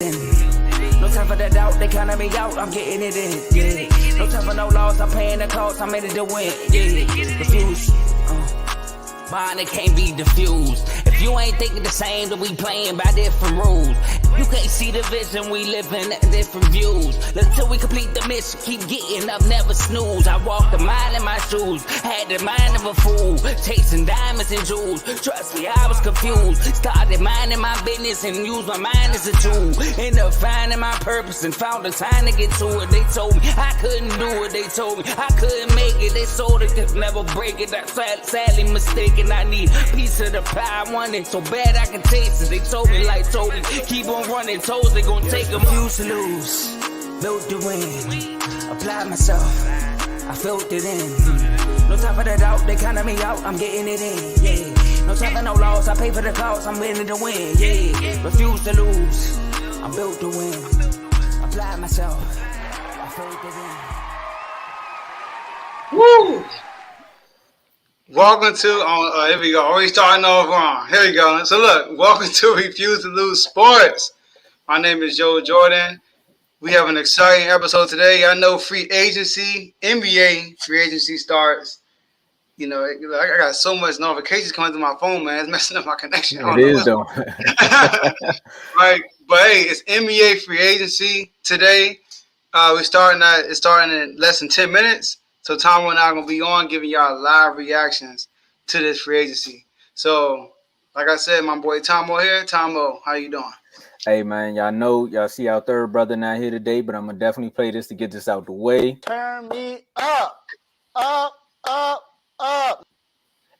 No time for the doubt, they counting me out, I'm getting it in, yeah. No time for no loss, I'm paying the cost, I'm in it to win, yeah. Refuse, mine, it can't be diffused. If you ain't thinking the same, then we playing by different rules. You can't see the vision, we living at different views. Until we complete the mission, keep getting up, never snooze. I walked a mile in my shoes, had the mind of a fool, chasing diamonds and jewels. Trust me, I was confused. Started minding my business and used my mind as a tool. Ended up finding my purpose and found the time to get to it. They told me I couldn't do it, they told me I couldn't make it. They sold it, could never break it. That's sadly mistaken. I need a piece of the pie, I want it so bad I can taste it. They told me like told me, keep on running toes, they gon' take them. Used to lose, built to win, applied myself, I felt it in. No time for the doubt, they counting me out, I'm getting it in, yeah. No time for no loss, I pay for the cost, I'm winning to win, yeah. Refuse to lose, I'm built to win, applied myself, I felt it in. Woo! Welcome to, here we go, already starting off wrong. Here we go. So look, welcome to Refuse to Lose Sports. My name is Joe Jordan. We have an exciting episode today. I know free agency, NBA free agency starts. You know, I got so much notifications coming through my phone, man. It's messing up my connection. It is, though. Right, but hey, it's NBA free agency today. It's starting in less than 10 minutes. So Tomo and I are going to be on giving y'all live reactions to this free agency. So, like I said, my boy Tomo here. Tomo, how you doing? Hey, man, y'all see our third brother not here today, but I'm going to definitely play this to get this out the way. Turn me up.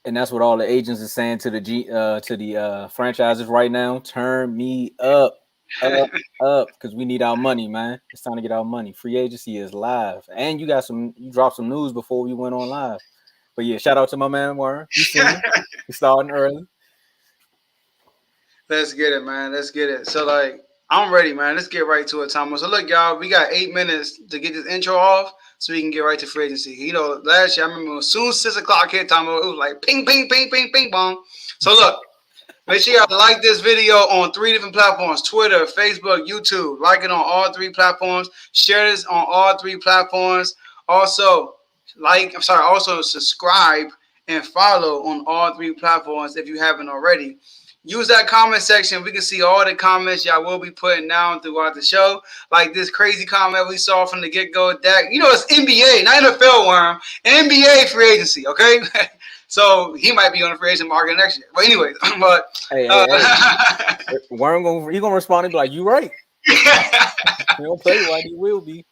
And that's what all the agents are saying to the franchises right now. Turn me up, because we need our money, man. It's time to get our money. Free agency is live, and you dropped some news before we went on live. But yeah, shout out to my man Warren. He's starting early. Let's get it, man. Let's get it. So like, I'm ready, man. Let's get right to it, Tomo. So look, y'all, we got 8 minutes to get this intro off, so we can get right to free agency. You know, last year I remember as soon as 6 o'clock hit, Tomo, it was like ping, ping, ping, ping, ping, bong. So look. Make sure y'all like this video on 3 different platforms: Twitter, Facebook, YouTube. Like it on all 3 platforms. Share this on all 3 platforms. Also, subscribe and follow on all 3 platforms if you haven't already. Use that comment section. We can see all the comments y'all will be putting down throughout the show. Like this crazy comment we saw from the get-go. Dak, you know, it's NBA, not NFL, Worm. NBA free agency, okay? So he might be on the free agent market next year. But anyway, hey. Warren he gonna respond and be like, "You right." He don't play like he will be.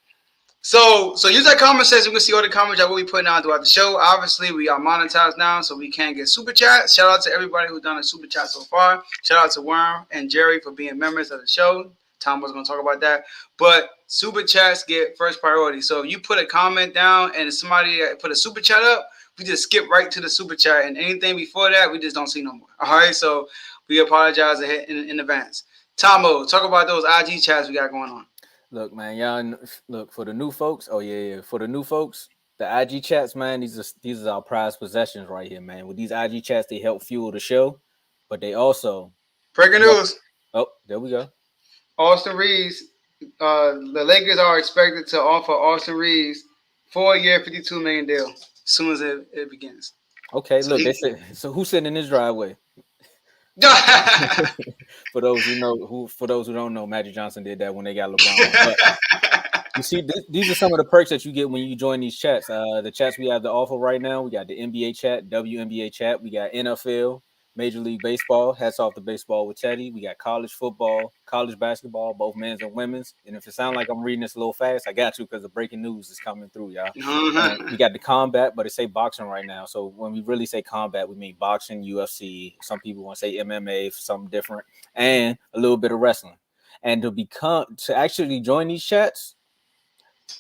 So use that comment section. We can see all the comments I will be putting out throughout the show. Obviously, we are monetized now, so we can get super chats. Shout out to everybody who's done a super chat so far. Shout out to Worm and Jerry for being members of the show. Tom was going to talk about that. But super chats get first priority. So if you put a comment down and somebody put a super chat up, we just skip right to the super chat. And anything before that, we just don't see no more. All right? So we apologize ahead in advance. Tomo, talk about those IG chats we got going on. Look, man, y'all look for the new folks. Oh yeah, for the new folks, the IG chats, man. These are our prized possessions right here, man. With these IG chats, they help fuel the show, but they also breaking news. Oh, there we go. Austin Reeves, the Lakers are expected to offer Austin Reeves 4-year, $52 million deal as soon as it begins. Okay, so look, they said. So who's sitting in his driveway? For those who don't know, Magic Johnson did that when they got LeBron. But you see, these are some of the perks that you get when you join these chats. The chats we have to offer right now, we got the NBA chat, WNBA chat, we got NFL, Major League Baseball, hats off to baseball with Teddy. We got college football, college basketball, both men's and women's. And if it sounds like I'm reading this a little fast, I got to because the breaking news is coming through, y'all. We got the combat, but it say boxing right now. So when we really say combat, we mean boxing, UFC. Some people want to say MMA for something different, and a little bit of wrestling. And to actually join these chats,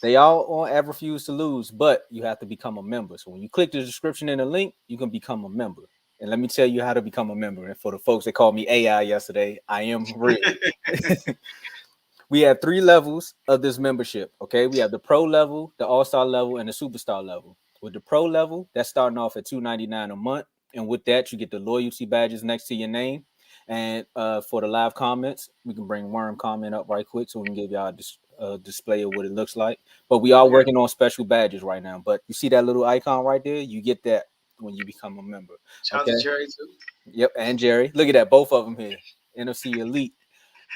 they all on Ever Refuse to Lose, but you have to become a member. So when you click the description in the link, you can become a member. And let me tell you how to become a member. And for the folks that called me AI yesterday, I am real. We have 3 levels of this membership, okay? We have the pro level, the all-star level, and the superstar level. With the pro level, that's starting off at $2.99 a month. And with that, you get the loyalty badges next to your name. And for the live comments, we can bring Worm comment up right quick so we can give y'all a display of what it looks like. But we are working on special badges right now. But you see that little icon right there? You get that when you become a member. Shout out to Jerry too. Yep, and Jerry. Look at that, both of them here. NFC Elite.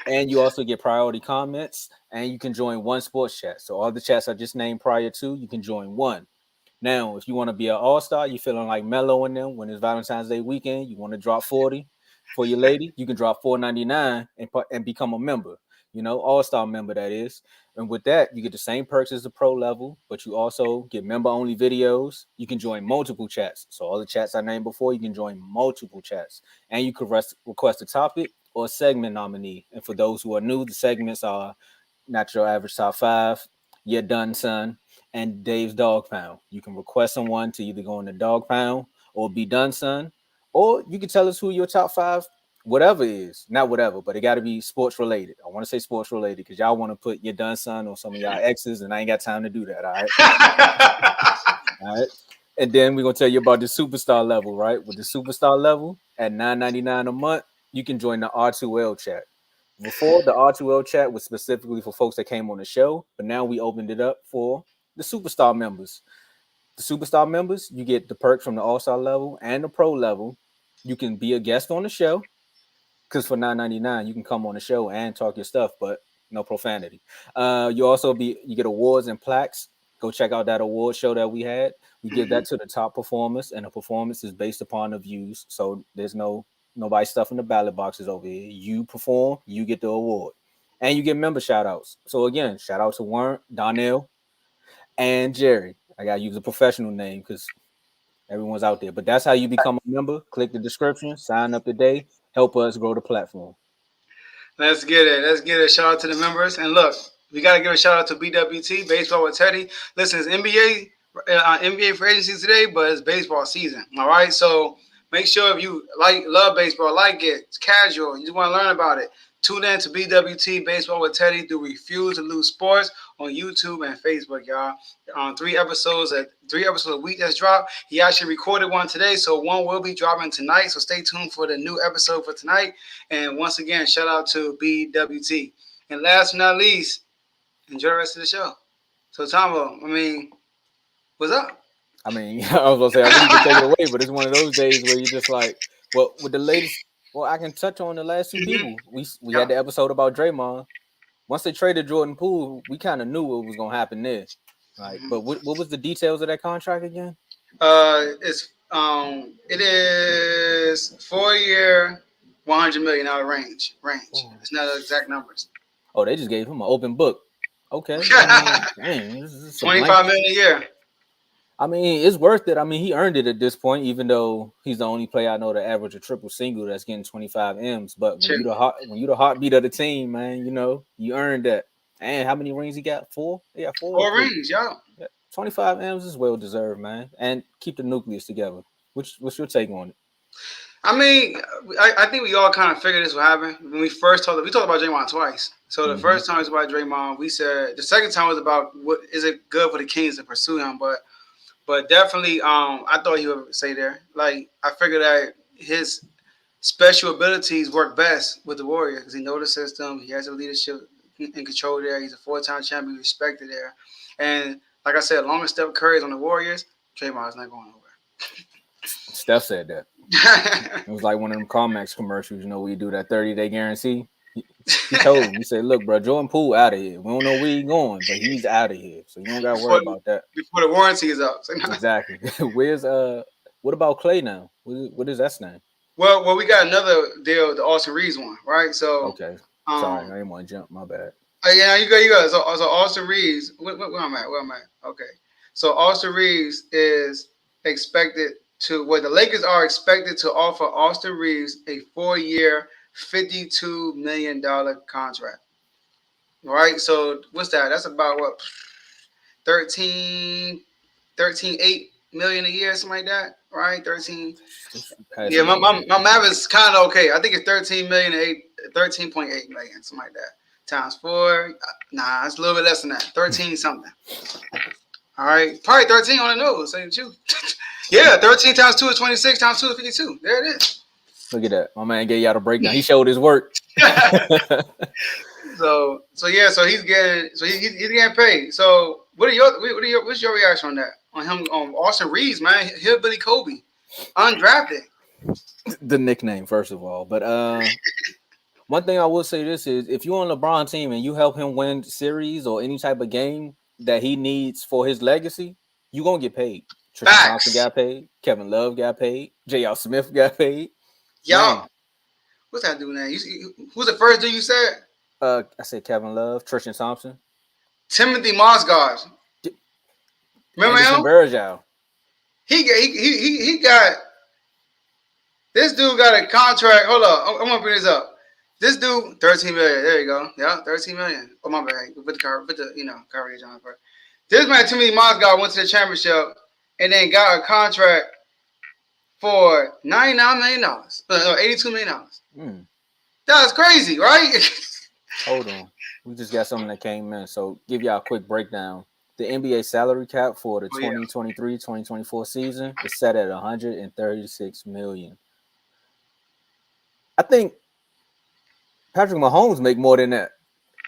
And you also get priority comments, and you can join one sports chat. So all the chats I just named prior to, you can join one. Now, if you want to be an all-star, you feeling like Melo in them when it's Valentine's Day weekend, you want to drop 40 for your lady, you can drop $4.99 and become a member. All-star member that is. And with that, you get the same perks as the pro level, but you also get member-only videos. You can join multiple chats. So all the chats I named before, you can join multiple chats. And you can request a topic or a segment nominee. And for those who are new, the segments are Not Your Average Top 5, You're Done, Son, and Dave's Dog Pound. You can request someone to either go in the Dog Pound or Be Done, Son, or you can tell us who your top 5 whatever is. Not whatever, but it got to be sports related. I want to say sports related because y'all want to put Your Done, Son on some of y'all exes, and I ain't got time to do that, all right? All right. And then we're going to tell you about the superstar level, right? With the superstar level at $9.99 a month, you can join the R2L chat. Before, the R2L chat was specifically for folks that came on the show, but now we opened it up for the superstar members. The superstar members, you get the perks from the all-star level and the pro level. You can be a guest on the show because for $9.99, you can come on the show and talk your stuff, but no profanity. You get awards and plaques. Go check out that award show that we had. We give that to the top performers, and the performance is based upon the views. So there's nobody stuffing the ballot boxes over here. You perform, you get the award. And you get member shout outs. So again, shout out to Warren, Donnell, and Jerry. I gotta use a professional name because everyone's out there. But that's how you become a member. Click the description, sign up today, help us grow the platform. Let's get it. Let's get it. Shout out to the members. And look, we got to give a shout out to BWT, Baseball with Teddy. Listen, it's NBA free agency today, but it's baseball season. All right. So make sure if you love baseball, like it, it's casual, you just want to learn about it, tune in to BWT, Baseball with Teddy, through Refuse to Lose Sports on YouTube and Facebook, y'all. 3 episodes a week that's dropped. He actually recorded one today, so one will be dropping tonight. So stay tuned for the new episode for tonight. And once again, shout out to BWT. And last but not least, enjoy the rest of the show. So Tomo, what's up? I was gonna say I really could take it away, but it's one of those days where you're just like, well, with the latest. Well, I can touch on the last 2 people. We had the episode about Draymond. Once they traded Jordan Poole, we kind of knew what was gonna happen there. Right. But what was the details of that contract again? It is 4-year, $100 million range. It's not exact numbers. Oh, they just gave him an open book. Okay. Dang, $25 million a year. It's worth it. He earned it at this point, even though he's the only player I know to average a triple single that's getting 25 M's. But when you the heartbeat of the team, man, you earned that. And how many rings he got? 4? Yeah, 4. 4 rings, yeah. 25 M's is well deserved, man. And keep the nucleus together. What's your take on it? I think we all kind of figured this would happen when we first talked about Draymond twice. So the first time it was about Draymond, we said the second time was about what is it good for the Kings to pursue him, but definitely I thought he would stay there. Like I figured that his special abilities work best with the Warriors because he knows the system, he has the leadership and control there. He's a 4-time champion, respected there, and like I said, as long as Steph Curry is on the Warriors, Draymond is not going nowhere. Steph said that. It was like one of them CarMax commercials, where you do that 30-day guarantee. He told him, he said, look, bro, Jordan Poole out of here. We don't know where he's going, but he's out of here. So you don't got to worry about that. Before the warranty is up. Exactly. What about Clay now? What is that name? Well, we got another deal, the Austin Reeves one, right? So okay. Sorry, I didn't want to jump. My bad. Yeah, you go. So Austin Reeves, where I'm at? Okay. So Austin Reeves is expected to, the Lakers are expected to offer Austin Reeves a 4-year, $52 million contract. Right? So what's that? That's about what? 13.8 million a year, something like that. Right? 13. Yeah, my math is kind of okay. I think it's 13.8 million, something like that. Times 4. Nah, it's a little bit less than that. 13 something. All right. Probably 13 on the nose, say the truth. Yeah, 13 times 2 is 26, times 2 is 52. There it is. Look at that. My man gave y'all the breakdown. He showed his work. So he's getting paid. So what's your reaction on that? On him, on Austin Reeves, man, Hillbilly Kobe, undrafted. The nickname, first of all. But one thing I will say this is if you're on LeBron team and you help him win series or any type of game that he needs for his legacy, you're gonna get paid. Tristan Thompson got paid, Kevin Love got paid, J.R. Smith got paid. Y'all, what's that dude name? Who's the first dude you said? I said Kevin Love, Tristan Thompson, Timothy Mozgov. Remember him? Bergeau. He got this dude got a contract. Hold up, I'm gonna bring this up. This dude, 13 million. There you go. Yeah, 13 million. Oh my bad. Put the Kyrie John first. This man, Timothy Mozgov, went to the championship and then got a contract for $99 million. No, $82 million. That's crazy, right? Hold on. We just got something that came in. So give y'all a quick breakdown. The NBA salary cap for the 2023-2024 season is set at $136 million. I think Patrick Mahomes make more than that.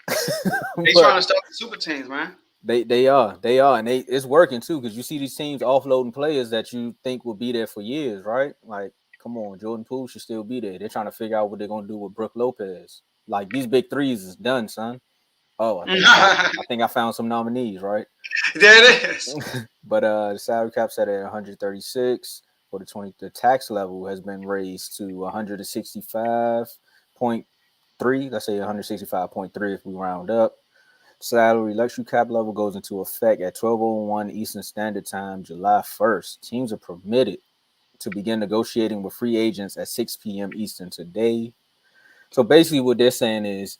They trying to start the super teams, man. They are, and it's working too because you see these teams offloading players that you think will be there for years, right? Like, come on, Jordan Poole should still be there. They're trying to figure out what they're gonna do with Brook Lopez. Like these big threes is done, son. Oh, I think I found some nominees, right? There it is. But the salary cap set at 136 for the tax level has been raised to 165.3. Let's say 165.3 if we round up. Salary luxury cap level goes into effect at 12:01 Eastern Standard Time, July 1st. Teams are permitted to begin negotiating with free agents at 6 p.m. Eastern today. So basically what they're saying is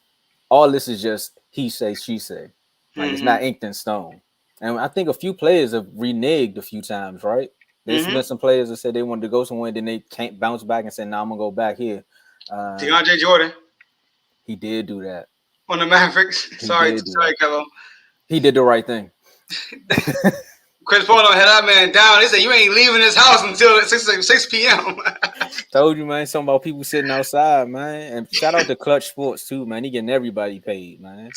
all this is just he say, she say. Like it's not inked in stone. And I think a few players have reneged a few times, right? There's been some players that said they wanted to go somewhere, then they can't bounce back and say, "No, I'm gonna go back here." DeAndre Jordan. He did do that on the Mavericks. Sorry, Kevin. He did the right thing. Chris Paul had that man down. They said you ain't leaving this house until 6 p.m. Told you, man. Something about people sitting outside, man. And shout out to Clutch Sports too, man. He getting everybody paid, man.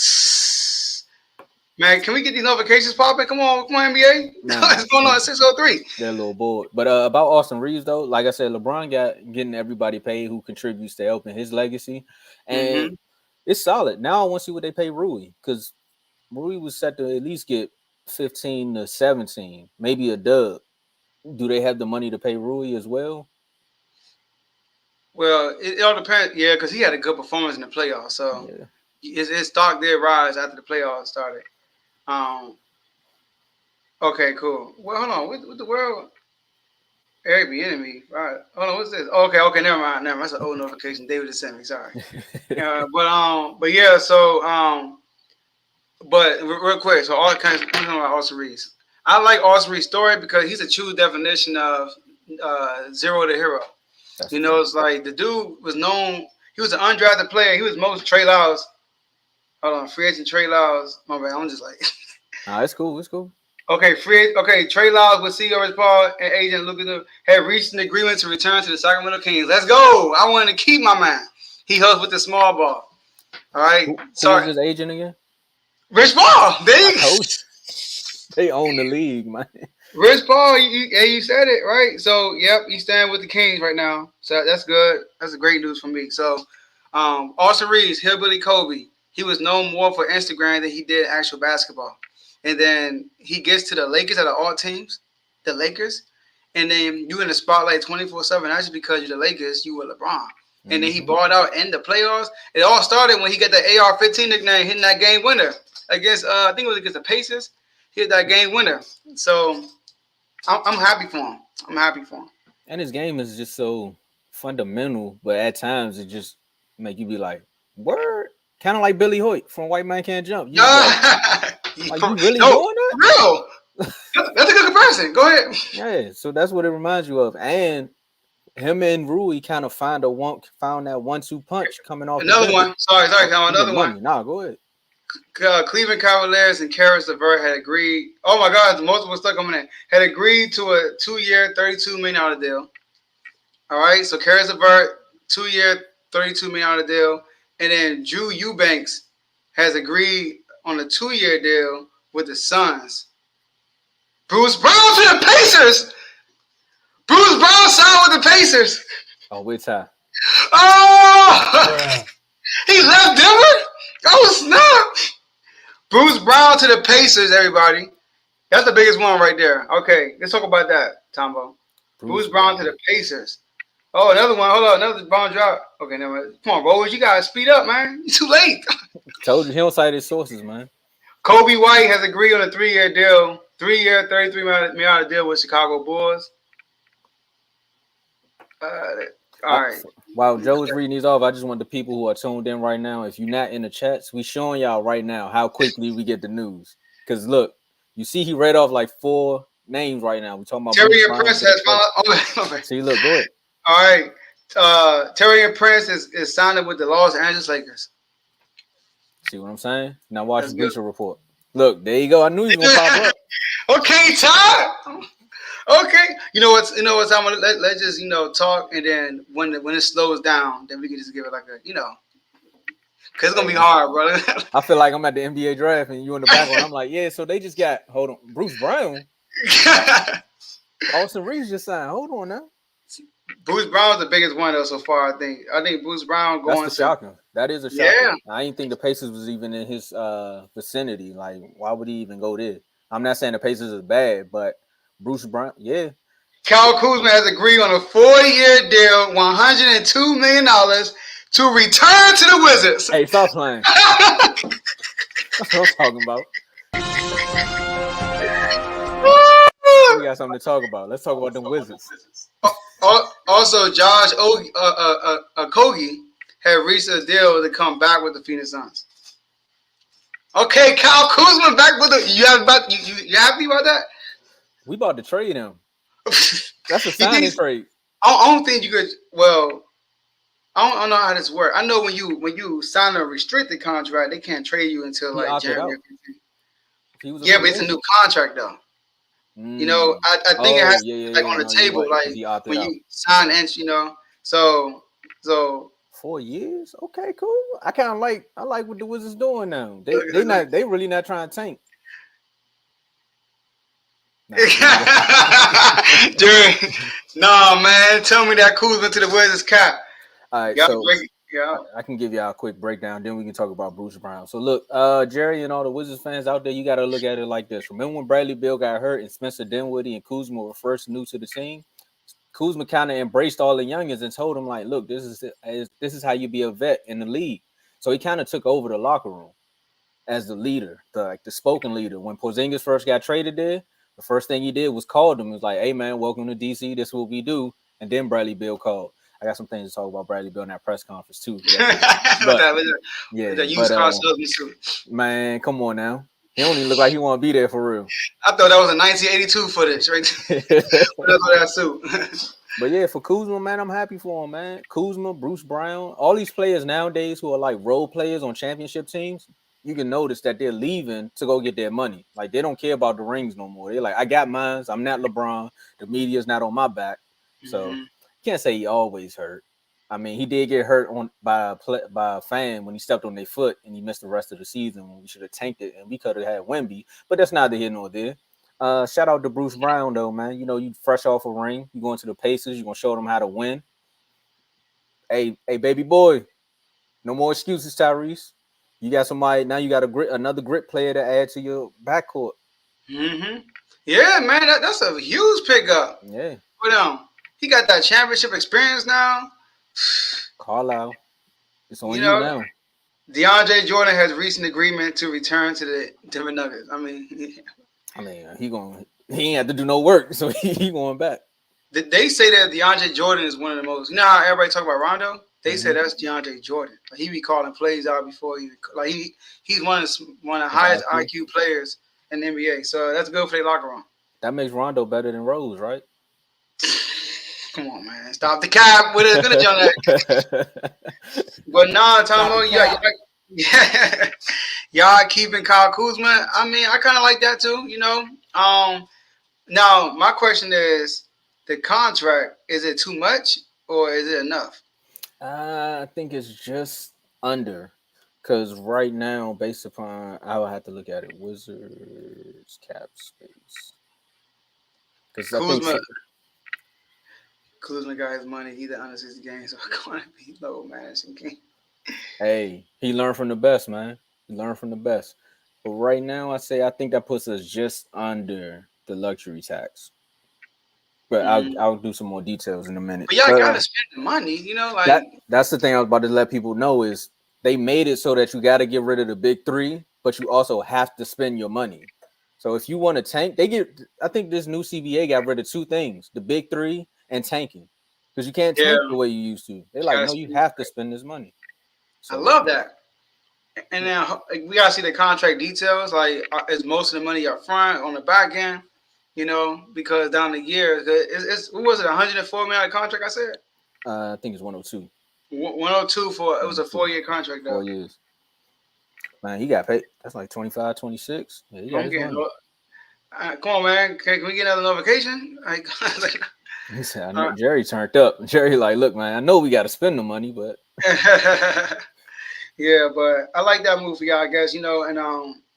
Man, can we get these notifications popping? Come on, NBA. It's going on at 6:03. They're a little bored. But about Austin Reeves, though, like I said, LeBron getting everybody paid who contributes to helping his legacy. And it's solid. Now I want to see what they pay Rui, because Rui was set to at least get 15 to 17, maybe a dub. Do they have the money to pay Rui as well? Well, it all depends. Yeah, because he had a good performance in the playoffs. So his stock did rise after the playoffs started. Okay, cool. Well, hold on. What the world? Eric be in me. Right. Hold on. What's this? Okay. Never mind. That's an old notification. David just sent me. Sorry. But yeah. So but real quick. So all kinds of about Austin Reeves. I like Austin Reeves' story because he's a true definition of zero to hero. It's like the dude was known. He was an undrafted player. He was most Trey Lyles. Hold on, free agent Trey Lyles. My bad. I'm just like. Nah, it's cool. It's cool. Okay, Trey Lyles with CEO Rich Paul and agent Lucas had reached an agreement to return to the Sacramento Kings. Let's go. I wanted to keep my man. He helps with the small ball. All right. Who was his agent again? Rich Paul. They own the league, man. Rich Paul, you said it, right? So, yep, he's staying with the Kings right now. So that's good. That's a great news for me. So, Austin Reeves, Hillbilly Kobe, he was known more for Instagram than he did actual basketball. And then he gets to the Lakers out of all teams, the Lakers. And then you in the spotlight 24/7. That's just because you're the Lakers, you were LeBron. And then he balled out in the playoffs. It all started when he got the AR-15 nickname, hitting that game winner against, I think it was against the Pacers. He hit that game winner. So I'm happy for him. And his game is just so fundamental, but at times it just make you be like, word? Kind of like Billy Hoyt from White Man Can't Jump. You like, are you really doing that? Real. That's a good comparison. Go ahead. Yeah, so that's what it reminds you of. And him and Rui kind of found that 1-2 punch coming off. Another one. Sorry, another one. Nah, go ahead. Cleveland Cavaliers and Karis LeVert had agreed. Oh my God, multiple stuff coming in. Had agreed to a 2-year, $32 million deal. All right, so Karis LeVert 2-year, $32 million deal. And then Drew Eubanks has agreed on a 2-year deal with the Suns. Bruce Brown to the Pacers. Bruce Brown signed with the Pacers. Oh, which time? Oh, he left Denver. Oh snap! Bruce Brown to the Pacers. Everybody, that's the biggest one right there. Okay, let's talk about that, Tombo. Bruce Brown to the Pacers. Oh, another one. Hold on, another bomb drop. Okay, never mind. Come on, bro. You gotta speed up, man. You're too late. Told you he don't cite his sources, man. Kobe White has agreed on a 3-year deal. 3-year, $33 million deal with Chicago Bulls. All right. While Joe was reading these off, I just want the people who are tuned in right now, if you're not in the chats, we showing y'all right now how quickly we get the news. Because look, you see he read off like 4 names right now. We talking about Taurean Prince has followed. Okay. See, look, go ahead. All right. Taurean Prince is signing with the Los Angeles Lakers. See what I'm saying? Now watch the Bleacher Report. Look, there you go. I knew you was gonna pop up. Okay, Todd. Okay. You know what's I'm gonna let's just talk, and then when it slows down, then we can just give it like a because it's gonna be hard, brother. I feel like I'm at the NBA draft and you in the background. I'm like, yeah, so they just got Bruce Brown. Austin Reeves just signed. Hold on now. Bruce Brown's the biggest one though so far. I think Bruce Brown going. That's shocking. That is a shocker. Yeah. I didn't think the Pacers was even in his vicinity. Like, why would he even go there? I'm not saying the Pacers is bad, but Bruce Brown, yeah. Kyle Kuzma has agreed on a 4-year deal, $102 million to return to the Wizards. Hey, stop playing. That's what I'm talking about. We got something to talk about. Let's talk about them Wizards. Also, Josh Okogie had reached a deal to come back with the Phoenix Suns. Okay, Kyle Kuzma back with the. You happy about that? We about to trade him. That's a signing trade. I don't think you could. Well, I don't know how this works. I know when you sign a restricted contract, they can't trade you until like January 15th. Yeah, but it's a new contract though. I think it has on the table, like when you sign and so 4 years. Okay, cool. I like what the Wizards doing now. They really not trying to tank. Dude, no man, tell me that Kuzma to the Wizards cap. All right, I can give y'all a quick breakdown. Then we can talk about Bruce Brown. So look, Jerry and all the Wizards fans out there, you got to look at it like this. Remember when Bradley Beal got hurt and Spencer Dinwiddie and Kuzma were first new to the team? Kuzma kind of embraced all the youngins and told them like, look, this is how you be a vet in the league. So he kind of took over the locker room as the leader, the spoken leader. When Porzingis first got traded there, the first thing he did was called him. He was like, hey man, welcome to DC. This is what we do. And then Bradley Beal called. I got some things to talk about Bradley Beal in that press conference too. Man, come on now. He don't even look like he want to be there for real. I thought that was a 1982 footage right there. That suit. But yeah, for Kuzma, man, I'm happy for him, man. Kuzma, Bruce Brown, all these players nowadays who are like role players on championship teams, you can notice that they're leaving to go get their money. Like, they don't care about the rings no more. They're like, I got mine. I'm not LeBron. The media's not on my back. So can't say he always hurt. I mean, he did get hurt by a fan when he stepped on their foot and he missed the rest of the season when we should have tanked it and we could have had Wemby. But that's neither here nor there. Shout out to Bruce Brown, though, man. You fresh off a ring. You going to the Pacers. You're going to show them how to win. Hey, baby boy. No more excuses, Tyrese. You got somebody. Now you got another grit player to add to your backcourt. Mm-hmm. Yeah, man. That's a huge pickup. Yeah. But he got that championship experience now. Carlisle. It's on you now. DeAndre Jordan has reached an agreement to return to the Denver Nuggets. I mean, he ain't have to do no work, so he going back. They say that DeAndre Jordan is one of the most. You know how everybody talk about Rondo? They say that's DeAndre Jordan. Like, he be calling plays out before he's one of the highest IQ players in the NBA. So that's good for their locker room. That makes Rondo better than Rose, right? Come on, man. Stop the cap with it. Gonna jump that. But nah, Tomo, y'all keeping Kyle Kuzma. I mean, I kind of like that too, Now, my question is, the contract, is it too much or is it enough? I think it's just under. Because right now, based upon, I would have to look at it. Wizards cap space. Because I think, Kuzma, Kuzma got his money. He the under 60 games, so I'm going to be low managing game. hey, he learned from the best, man. He learned from the best. But right now, I think that puts us just under the luxury tax. But I'll do some more details in a minute. But y'all But gotta spend the money, you know, like that's the thing I was about to let people know is they made it so that you got to get rid of the big three, but you also have to spend your money. So if you want to tank, I think this new CBA got rid of two things: the big three and tanking, because you can't yeah, tank the way you used to. They're you like, gotta no, you spend. have to spend this money. I So love that. And now we gotta see the contract details. Like, is most of the money up front on the back end? You know, because down the years, it's what was it, 104 million contract? I said I think it's 102. 102 for it was a 102. 4-year contract though. 4 years. Man, he got paid. That's like 25, 26. Yeah, he got I'm his getting. money. Come on, man. Can we get another vacation? Like, He said, I all know Jerry turned up. Jerry, like, look, man, I know we got to spend the money, but right. Yeah, but I like that move for y'all, I guess. You know, and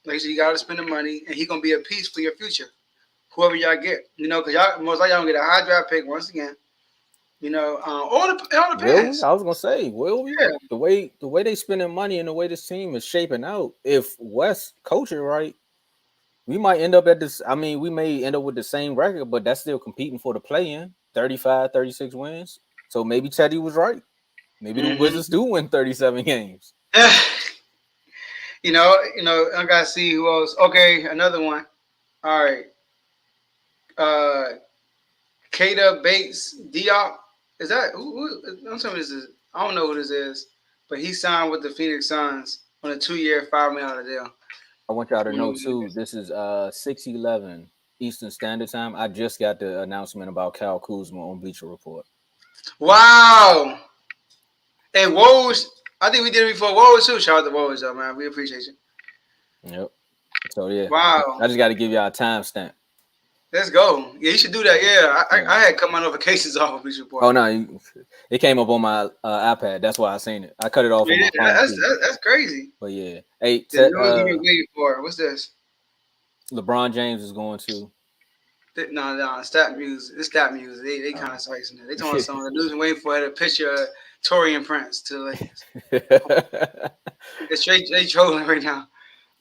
like I said, you gotta spend the money, and he gonna be a piece for your future. Whoever y'all get, you know, because y'all most likely y'all gonna get a high draft pick once again. You know, it all will we? depends. I was gonna say, will we? Yeah. The way they spending money and the way this team is shaping out, if West coaching right, we might end up at this. I mean, we may end up with the same record, but that's still competing for the play-in, 35, 36 wins. So maybe Teddy was right. Maybe the Mm-hmm. Wizards do win 37 games. I gotta see who else. Okay, another one. All right. Uh, Kata Bates Diop. Is that I'm telling you this is. I don't know who this is, but he signed with the Phoenix Suns on a 2-year, $5 million deal. I want y'all I to don't know know who it too. is. This is 6:11 Eastern Standard Time. I just got the announcement about Kyle Kuzma on Bleacher Report. Wow. Hey, Woj. I think we did it before. Woj too. Shout out to Woj, though, man. We appreciate you. Yep. So yeah, Wow. I just got to give y'all a timestamp. Let's go. Yeah, you should do that. Yeah, Yeah. I had cut my notifications off of Bleacher Report. Oh no, it came up on my iPad. That's why I seen it. I cut it off on Yeah, my phone too. that's crazy. But yeah, hey, The news we've been waiting for. What's this? LeBron James is going to. No, stat news. It's stat news. They kind of slicing it. They told us something. The news been waiting for a picture of Torian Prince to the Lakers. It's straight they trolling right now.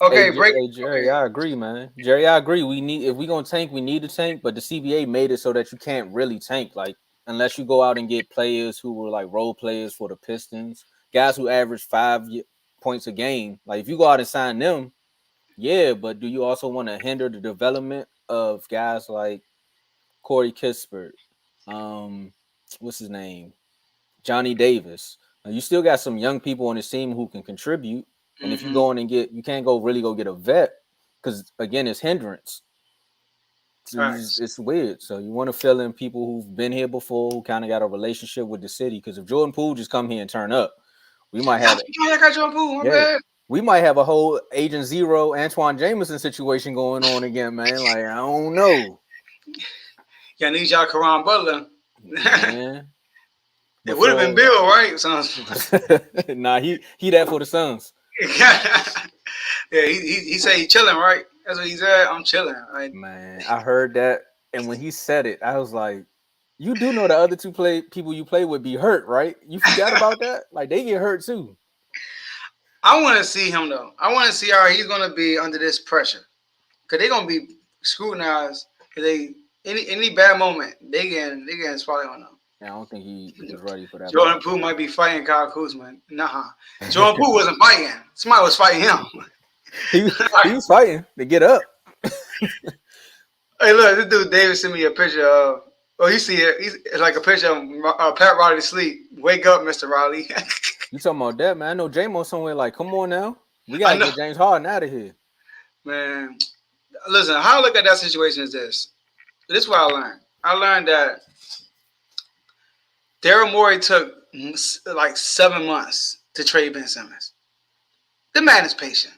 Okay, break. Hey, Jerry, Okay. I agree, man. Jerry, I agree. If we gonna tank, we need to tank. But the CBA made it so that you can't really tank, like unless you go out and get players who were like role players for the Pistons, guys who average 5 points a game. Like if you go out and sign them, yeah. But do you also want to hinder the development of guys like Corey Kispert? What's his name? Johnny Davis. Now, you still got some young people on this team who can contribute. And if you Mm-hmm. go in and you can't go get a vet because again, it's hindrance. So Facts. it's weird. So you want to fill in people who've been here before, who kind of got a relationship with the city. Because if Jordan Poole just come here and turn up, we might I have forgot I got John Poole. My yeah, bad. we might have a whole Agent Zero Antoine Jameson situation going on again, man. Like I don't know, Yeah, I need y'all Karan Butler. man. It But would have been for Bill, right? So, nah, he that for the Suns. yeah, he said he chilling, right? That's what he said. I'm chilling. Like, Man, I heard that, and when he said it, I was like, "You do know the other two people you play with be hurt, right? You forgot about that? Like they get hurt too." I want to see him though. I want to see how he's gonna be under this pressure, cause they're gonna be scrutinized. Cause any bad moment, they getting spotlight on them. Yeah, I don't think he was ready for that Jordan part. Poole might be fighting Kyle Kuzma. Nah, Jordan Poole wasn't fighting. Somebody was fighting him. he he was fighting to get up. Hey, look, this dude David sent me a picture of. Oh, you see it? It's like a picture of Pat Riley sleep. Wake up, Mr. Riley. You talking about that, man? I know J-Mo somewhere like, come on now, we I gotta know, get James Harden out of here. man. Listen, how I look at that situation is this. This is what I learned. I learned that Daryl Morey took like 7 months to trade Ben Simmons. The man is patient.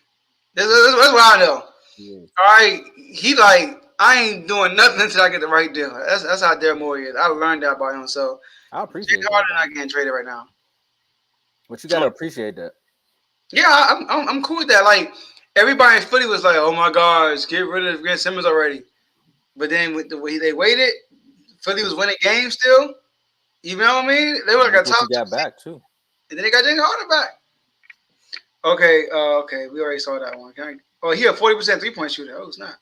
That's what I know. Yeah. All right, he like I ain't doing nothing until I get the right deal. That's how Daryl Morey is. I learned that about him. So I Jake appreciate that, Harden bro. not getting traded right now. But you gotta appreciate that. Yeah, I'm cool with that. Like everybody in Philly was like, "Oh my gosh, get rid of Ben Simmons already." But then with the way they waited, Philly was winning games still. You know what I mean? They were And like a look what top you two got seed, back too. and then they got James Harden back. Okay, okay, we already saw that one. Oh, he a 40% 3-point shooter. Oh, it's not.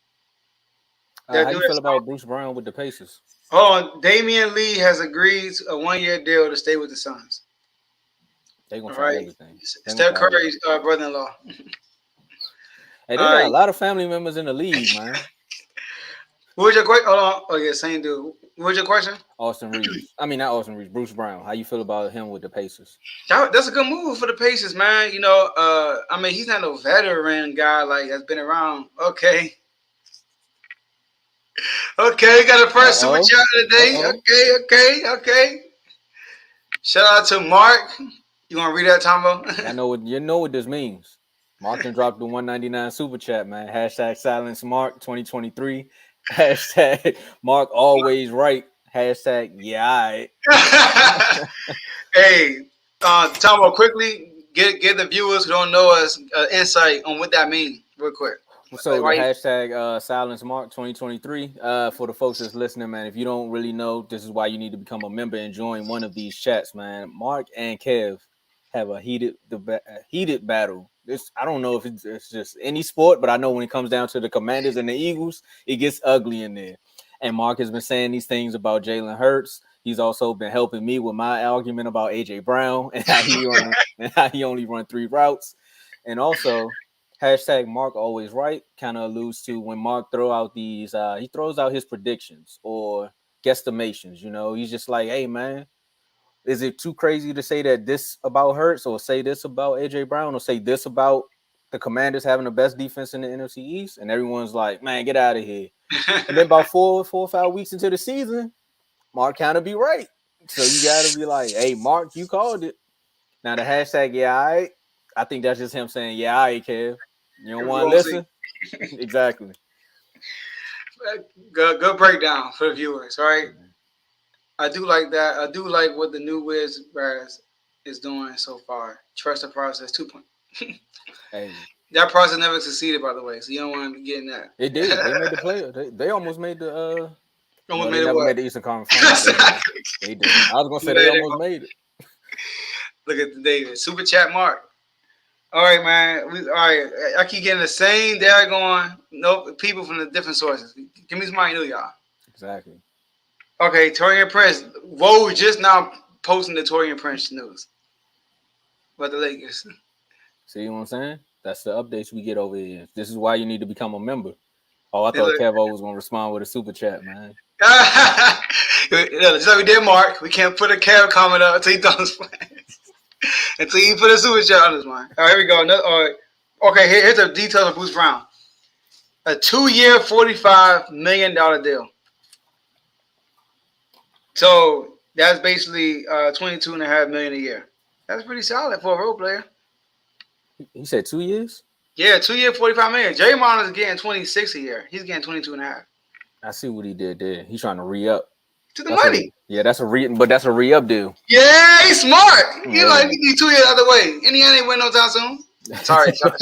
How That you dude feel that's about Bruce Brown with the Pacers? hold on. Damian Lee has agreed to a 1-year deal to stay with the Suns. They gonna All try right, everything. They gonna Steph try everything. Curry's brother-in-law. Hey, they All got a right, lot of family members in the league, man. what was your question? Hold on. Oh yeah, same dude. What was your question? Austin Reeves. I mean, not Austin Reeves. Bruce Brown. How you feel about him with the Pacers? That's a good move for the Pacers, man. You know, I mean, he's not no veteran guy like that's been around. Okay, okay, got a Uh first super oh. chat of the Uh day. oh. Okay. Shout out to Mark. You want to read that, Tombo? I know what you know what this means. Martin dropped the 199 super chat, man. Hashtag silence Mark 2023. Hashtag Mark always right. Hashtag yeah. Hey, Tombo, quickly give the viewers who don't know us insight on what that means, real quick. So Like, the why? hashtag silence Mark 2023 for the folks that's listening, man. If you don't really know, this is why you need to become a member and join one of these chats, man. Mark and Kev have a heated battle. This I don't know if it's just any sport, but I know when it comes down to the Commanders and the Eagles, it gets ugly in there. And Mark has been saying these things about Jalen Hurts. He's also been helping me with my argument about AJ Brown and how he only run 3 routes. And also hashtag Mark always right kind of alludes to when Mark he throws out his predictions or guesstimations. You know, he's just like, hey man, is it too crazy to say that this about Hurts or say this about AJ Brown or say this about the Commanders having the best defense in the NFC East? And everyone's like, man, get out of here. And then about 4 or 5 weeks into the season, Mark kind of be right. So you got to be like, hey, Mark, you called it. Now the hashtag, yeah, I think that's just him saying, yeah, all right, Kev. You don't want to We'll see. listen? Exactly. Good breakdown for the viewers, right? I do like that. I do like what the new Wiz Bears is doing so far. Trust the process 2 point. Hey, That process never succeeded, by the way, so you don't want to be getting that. it did. They made the play. They almost made the Almost no, made they it never what? made the Eastern Conference Finals. They did. I was gonna say they almost made it. Look at the David super chat Mark. All right, man. All right. I keep getting the same daggone people from the different sources. Give me somebody new, y'all. Exactly. Okay, Torian Prince. Whoa, just now posting the Torian Prince news about the Lakers. See what I'm saying? That's the updates we get over here. This is why you need to become a member. Oh, I Hey, thought look. Kevo was gonna respond with a super chat, man. Just like we did Mark, we can't put a Kev comment up until he done his plans. Until he put a super chat on his mind. All right, here we go. All right. Okay, here's the details of Bruce Brown. A 2-year, $45 million deal. So that's basically $22.5 million a year. That's pretty solid for a role player. He said 2 years. Yeah, 2-year, $45 million. Draymond is getting 26 a year. He's getting 22.5. I see what he did there. He's trying to re-up. To the money. That's a re-up deal. Yeah, he's smart. He's Yeah. like, you need 2 years out of the way. Indiana ain't win no time soon. Sorry. But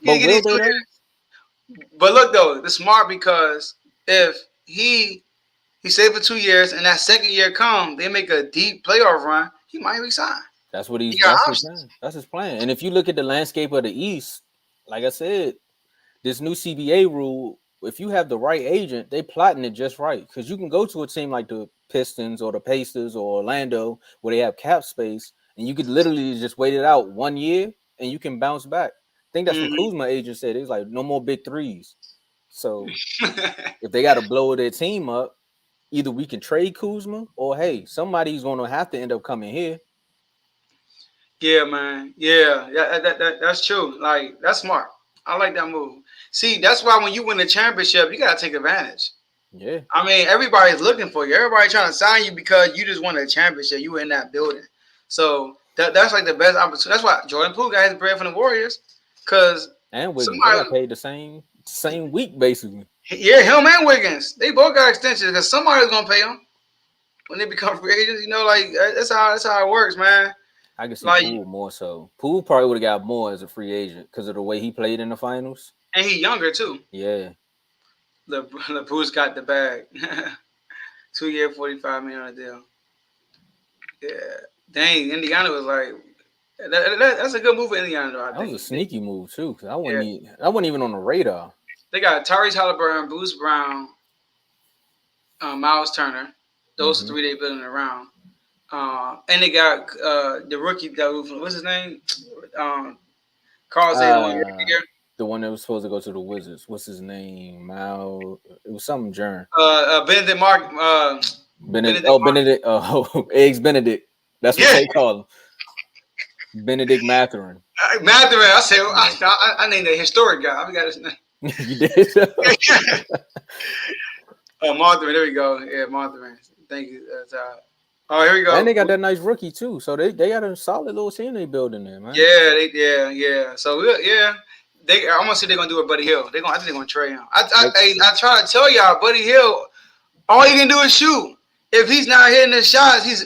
will they though? But look though, it's smart because if he stayed for 2 years and that second year come, they make a deep playoff run, he might resign. That's what that's his plan. And if you look at the landscape of the East, like I said, this new CBA rule, if you have the right agent, they plotting it just right. Because you can go to a team like the Pistons or the Pacers or Orlando where they have cap space, and you could literally just wait it out 1 year and you can bounce back. I think that's what Kuzma agent said. It was like no more big threes. So if they got to blow their team up, either we can trade Kuzma or hey, somebody's going to have to end up coming here. Yeah, man. Yeah, that's true. Like, that's smart. I like that move. See, that's why when you win the championship, you got to take advantage. Yeah. I mean, everybody's looking for you. Everybody's trying to sign you because you just won a championship. You were in that building. So that's like the best opportunity. That's why Jordan Poole got his bread from the Warriors. And Wiggins, they got paid the same week, basically. Yeah, him and Wiggins. They both got extensions because somebody's going to pay them when they become free agents. You know, like, that's how it works, man. I can see Like, Poole more so. Poole probably would have got more as a free agent because of the way he played in the finals. and he younger too. Yeah. The Bruce got the bag. 2 year, $45 million deal. Yeah, dang. Indiana was like, that's a good move for Indiana, though. I That was a think. sneaky move too, because Yeah, I wasn't even on the radar. they got Tyrese Halliburton, Bruce Brown, Miles Turner. Those Mm-hmm. three they building around. And they got the rookie that what's his name? Carl said 1 year. The one that was supposed to go to the Wizards. What's his name? Mal. It was something Jern. Benedict Mark. Benedict. Benedict Oh, Mark. Benedict. Oh, Eggs Benedict. That's what Yeah, they call him. Benedict Mathurin. Mathurin. I said Yeah. I named a historic guy. I forgot his name. You did. Mathurin. There we go. Yeah, Mathurin. Thank you. Oh, here we go. And they got that nice rookie too. So they got a solid little team they building there, man. Yeah. So I'm gonna see they're gonna do with Buddy Hill. I think they're gonna trade him. I try to tell y'all, Buddy Hill, all he can do is shoot. If he's not hitting the shots,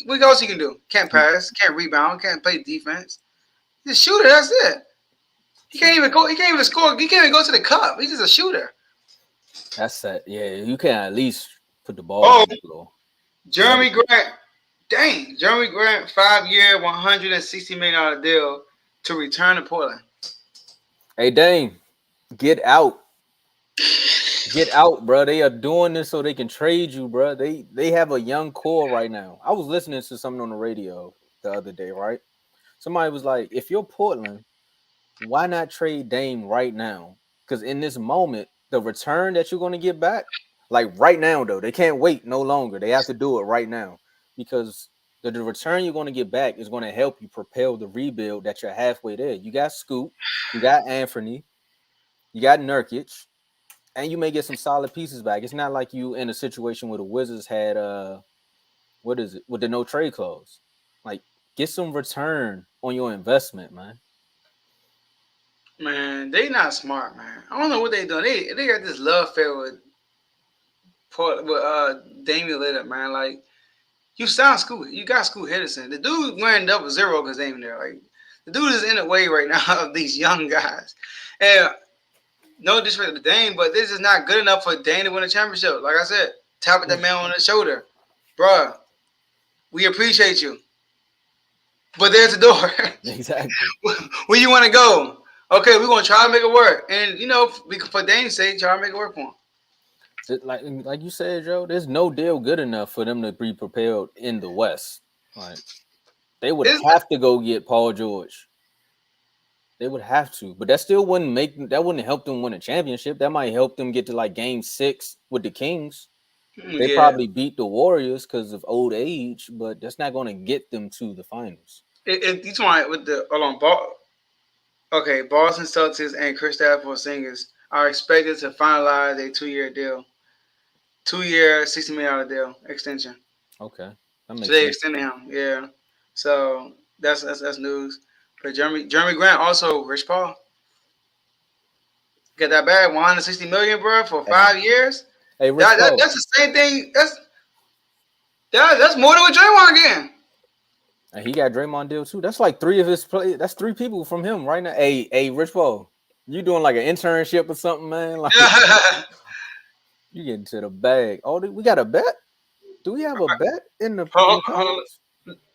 what else he can do? Can't pass, can't rebound, can't play defense. He's a shooter. That's it. He can't even go. He can't even score. He can't even go to the cup. He's just a shooter. That's that. Yeah, you can at least put the ball Oh, in the floor. Jeremy Grant. Dang, Jeremy Grant, 5 year, $160 million deal to return to Portland. Hey, Dame, get out. Get out, bro. They are doing this so they can trade you, bro. They have a young core right now. I was listening to something on the radio the other day, right? Somebody was like, if you're Portland, why not trade Dame right now? Because in this moment, the return that you're going to get back, like right now, though, they can't wait no longer. They have to do it right now because the return you're going to get back is going to help you propel the rebuild that you're halfway there. You got Scoot, you got Anthony, you got Nurkic, and you may get some solid pieces back. It's not like you in a situation where the Wizards had what is it with the no trade clause. Like, get some return on your investment, man. Man, they not smart, man. I don't know what they doing. They got this love affair with Damian Lillard, man. Like, you sound Scoot. You got Scoot Henderson. The dude wearing double zero because Damian there. Like, the dude is in the way right now of these young guys. And no disrespect to Dame, but this is not good enough for Dame to win a championship. Like I said, tap that man on the shoulder. Bruh, we appreciate you. But there's the door. Exactly. Where you want to go? Okay, we're going to try to make it work. And, for Dame's sake, try to make it work for him. Like you said, Joe, there's no deal good enough for them to be propelled in the West. Like, they would have to go get Paul George. They would have to, but that still wouldn't help them win a championship. That might help them get to like Game 6 with the Kings. They probably beat the Warriors because of old age, but that's not going to get them to the finals. You talking with the Boston Celtics and Kristaps Porzingis are expected to finalize a 2-year deal, 2-year, $60 million deal extension. Okay, that makes sense. They extended him, yeah. So that's news. But Jeremy Grant also Rich Paul get that bag, $160 million, bro, for 5 years. Hey, Rich Paul. That's the same thing. That's more than what Draymond getting. And he got Draymond deal too. That's like 3 of his play. That's 3 people from him right now. Hey, Rich Paul, you doing like an internship or something, man? Like, you getting to the bag. Oh, we got a bet? Do we have a bet in the?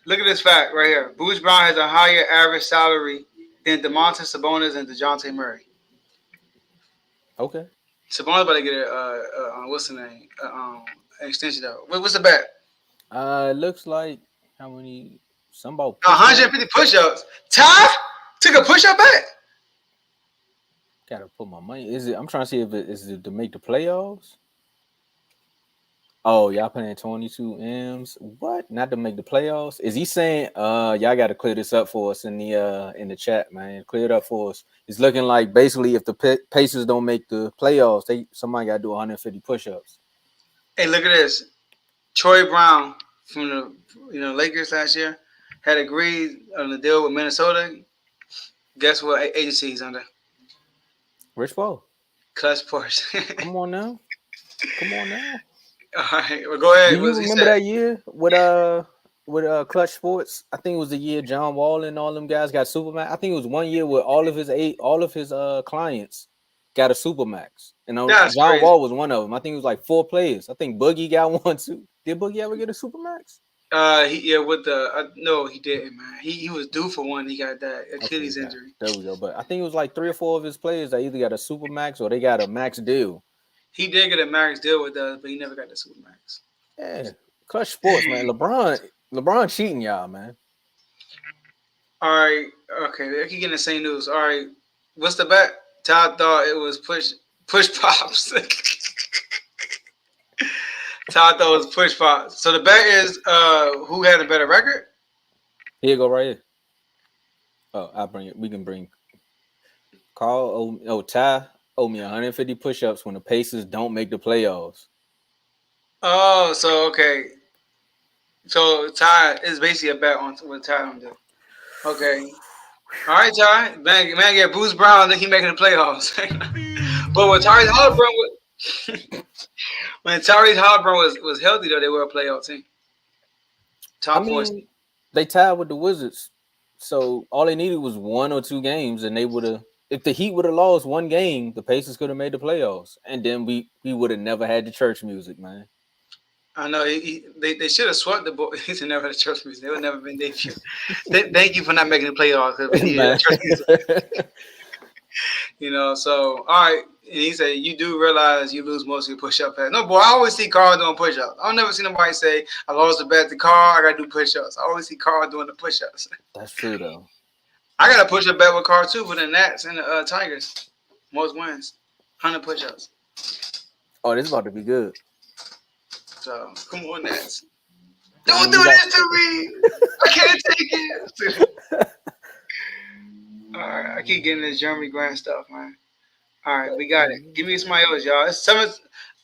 Look at this fact right here. Bruce Brown has a higher average salary than DeMontis Sabonis and DeJounte Murray. Okay. Sabonis about to get what's the name? Extension though. What's the bet? It looks like how many? Some about 150 push-ups. Ty took a push-up bet. Gotta put my money. Is it? I'm trying to see if it is it to make the playoffs. Oh, y'all playing 22 M's? What? Not to make the playoffs? Is he saying? Y'all got to clear this up for us in the chat, man. Clear it up for us. It's looking like basically if the Pacers don't make the playoffs, somebody got to do 150 push-ups. Hey, look at this. Troy Brown from the Lakers last year had agreed on the deal with Minnesota. Guess what agency he's under? Rich Paul. Clutch Sports. Come on now. All right, well, go ahead. Do you remember that year with with Clutch Sports. I think it was the year John Wall and all them guys got Supermax. I think it was one year where all of his clients got a Supermax. And That's John crazy. Wall was one of them. I think it was like 4 players. I think Boogie got one too. Did Boogie ever get a Supermax? No, he didn't, man. He was due for one. He got that Achilles injury. There we go. But I think it was like 3 or 4 of his players that either got a Supermax or they got a max deal. He did get a max deal with us, but he never got the Supermax. Yeah, Clutch Sports, man. LeBron cheating y'all, man. All right, okay. I keep getting the same news. All right, what's the bet? Todd thought it was push pops. Todd thought it was push pops. So the bet is who had a better record? Here you go, right here. Oh, I'll bring it. We can bring Carl. Ty owe me 150 push-ups when the Pacers don't make the playoffs. Oh, so okay. So Ty is basically a bet on what Ty don't do. Okay. All right, Ty. Man get Bruce Brown. I think he making the playoffs. But when Tyrese Halliburton was healthy, though, they were a playoff team. Top four. They tied with the Wizards, so all they needed was 1 or 2 games, and they would have. If the Heat would have lost 1 game, the Pacers could have made the playoffs, and then we would have never had the church music, man. I know they should have swept the boys. He never had a church music. They would never been debut. Thank you for not making the playoffs because we needed church music. So all right. And he said, "You do realize you lose most of your push-up pass." No, boy, I always see Carl doing push-ups. I've never seen nobody say, "I lost the bet to Carl. I got to do push-ups." I always see Carl doing the push-ups. That's true, though. I got to push a bet with Carl too for the Nats and the Tigers. Most wins, 100 push-ups. Oh, this is about to be good. So come on, Nats. Don't do this to me. I can't take it. All right, I keep getting this Jeremy Grant stuff, man. All right, we got it. Give me somebody else, y'all.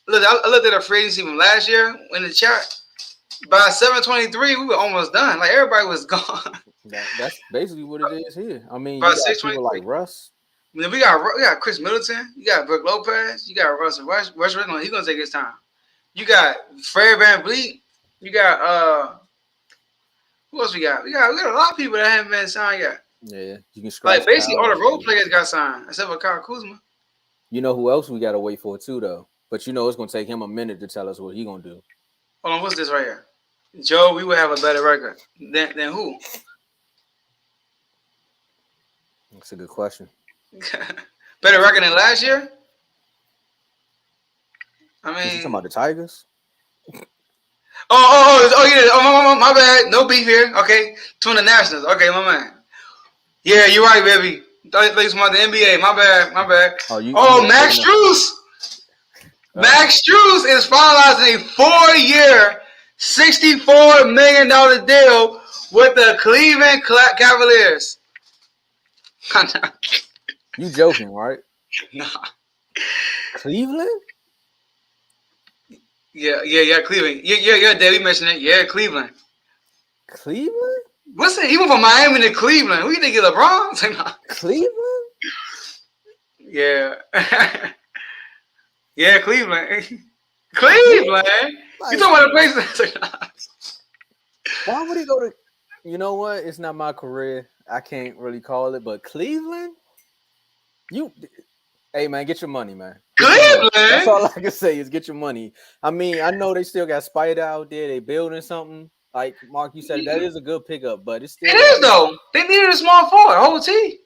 Look, I looked at a free agency from last year in the chat. By 7:23, we were almost done. Like everybody was gone. That's basically what it is here. I mean, By you got people like Russ. We got Chris Middleton. You got Brook Lopez. You got Russell Westbrook. He's gonna take his time. You got Fred VanVleet. You got who else we got? We got a lot of people that haven't been signed yet. Yeah, you can scratch. Like basically all the role players got signed except for Kyle Kuzma. You know who else we gotta wait for too, though. But it's gonna take him a minute to tell us what he gonna do. Hold on, what's this right here? Joe, we would have a better record than who? That's a good question. Better record than last year? I mean, you talking about the Tigers? Oh, my bad. No beef here. Okay, to the Nationals. Okay, my man. Yeah, you're right, baby. Thanks about the NBA. My bad. Max Strus. Max Strus is finalizing a 4-year, $64 million deal with the Cleveland Cavaliers. You joking, right? Nah. Cleveland? Yeah, Cleveland. Yeah, Dave, we mentioned it. Yeah, Cleveland. Cleveland? What's it? He went from Miami to Cleveland. Who you think is LeBron? Cleveland? Yeah. Yeah, Cleveland. Cleveland? You talking about the place? Why would he go to... You know what? It's not my career. I can't really call it, but Cleveland? Hey, man, get your money, man. Cleveland? That's all I can say is get your money. I mean, I know they still got Spider out there. They building something. Like, Mark, you said, that is a good pickup, but it's still... It is, though. They needed a small forward, whole team.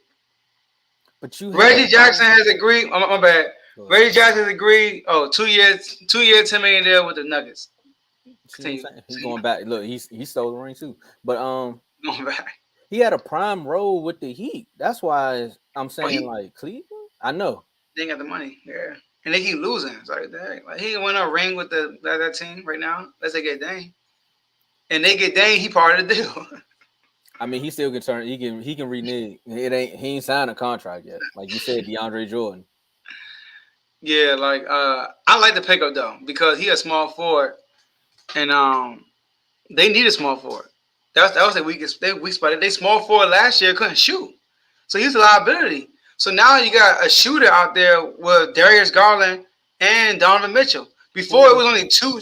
But Reggie Jackson has agreed. Oh, my bad. Reggie Jackson has agreed. 2 years, $10 million deal with the Nuggets. He's going back. Look, he stole the ring, too. But going back. He had a prime role with the Heat. That's why I'm saying, Cleveland? I know. They ain't got the money, yeah. And they keep losing. It's like that. Like he can win a ring with that team right now. Let's say get Dane. And they get Dane, he part of the deal. I mean, he still can turn. He can renege. He ain't signed a contract yet. Like you said, DeAndre Jordan. Yeah, I like the pickup though because he a small forward, and they need a small forward. That was their weak spot. They small forward last year couldn't shoot, so he's a liability. So now you got a shooter out there with Darius Garland and Donovan Mitchell. Before it was only two.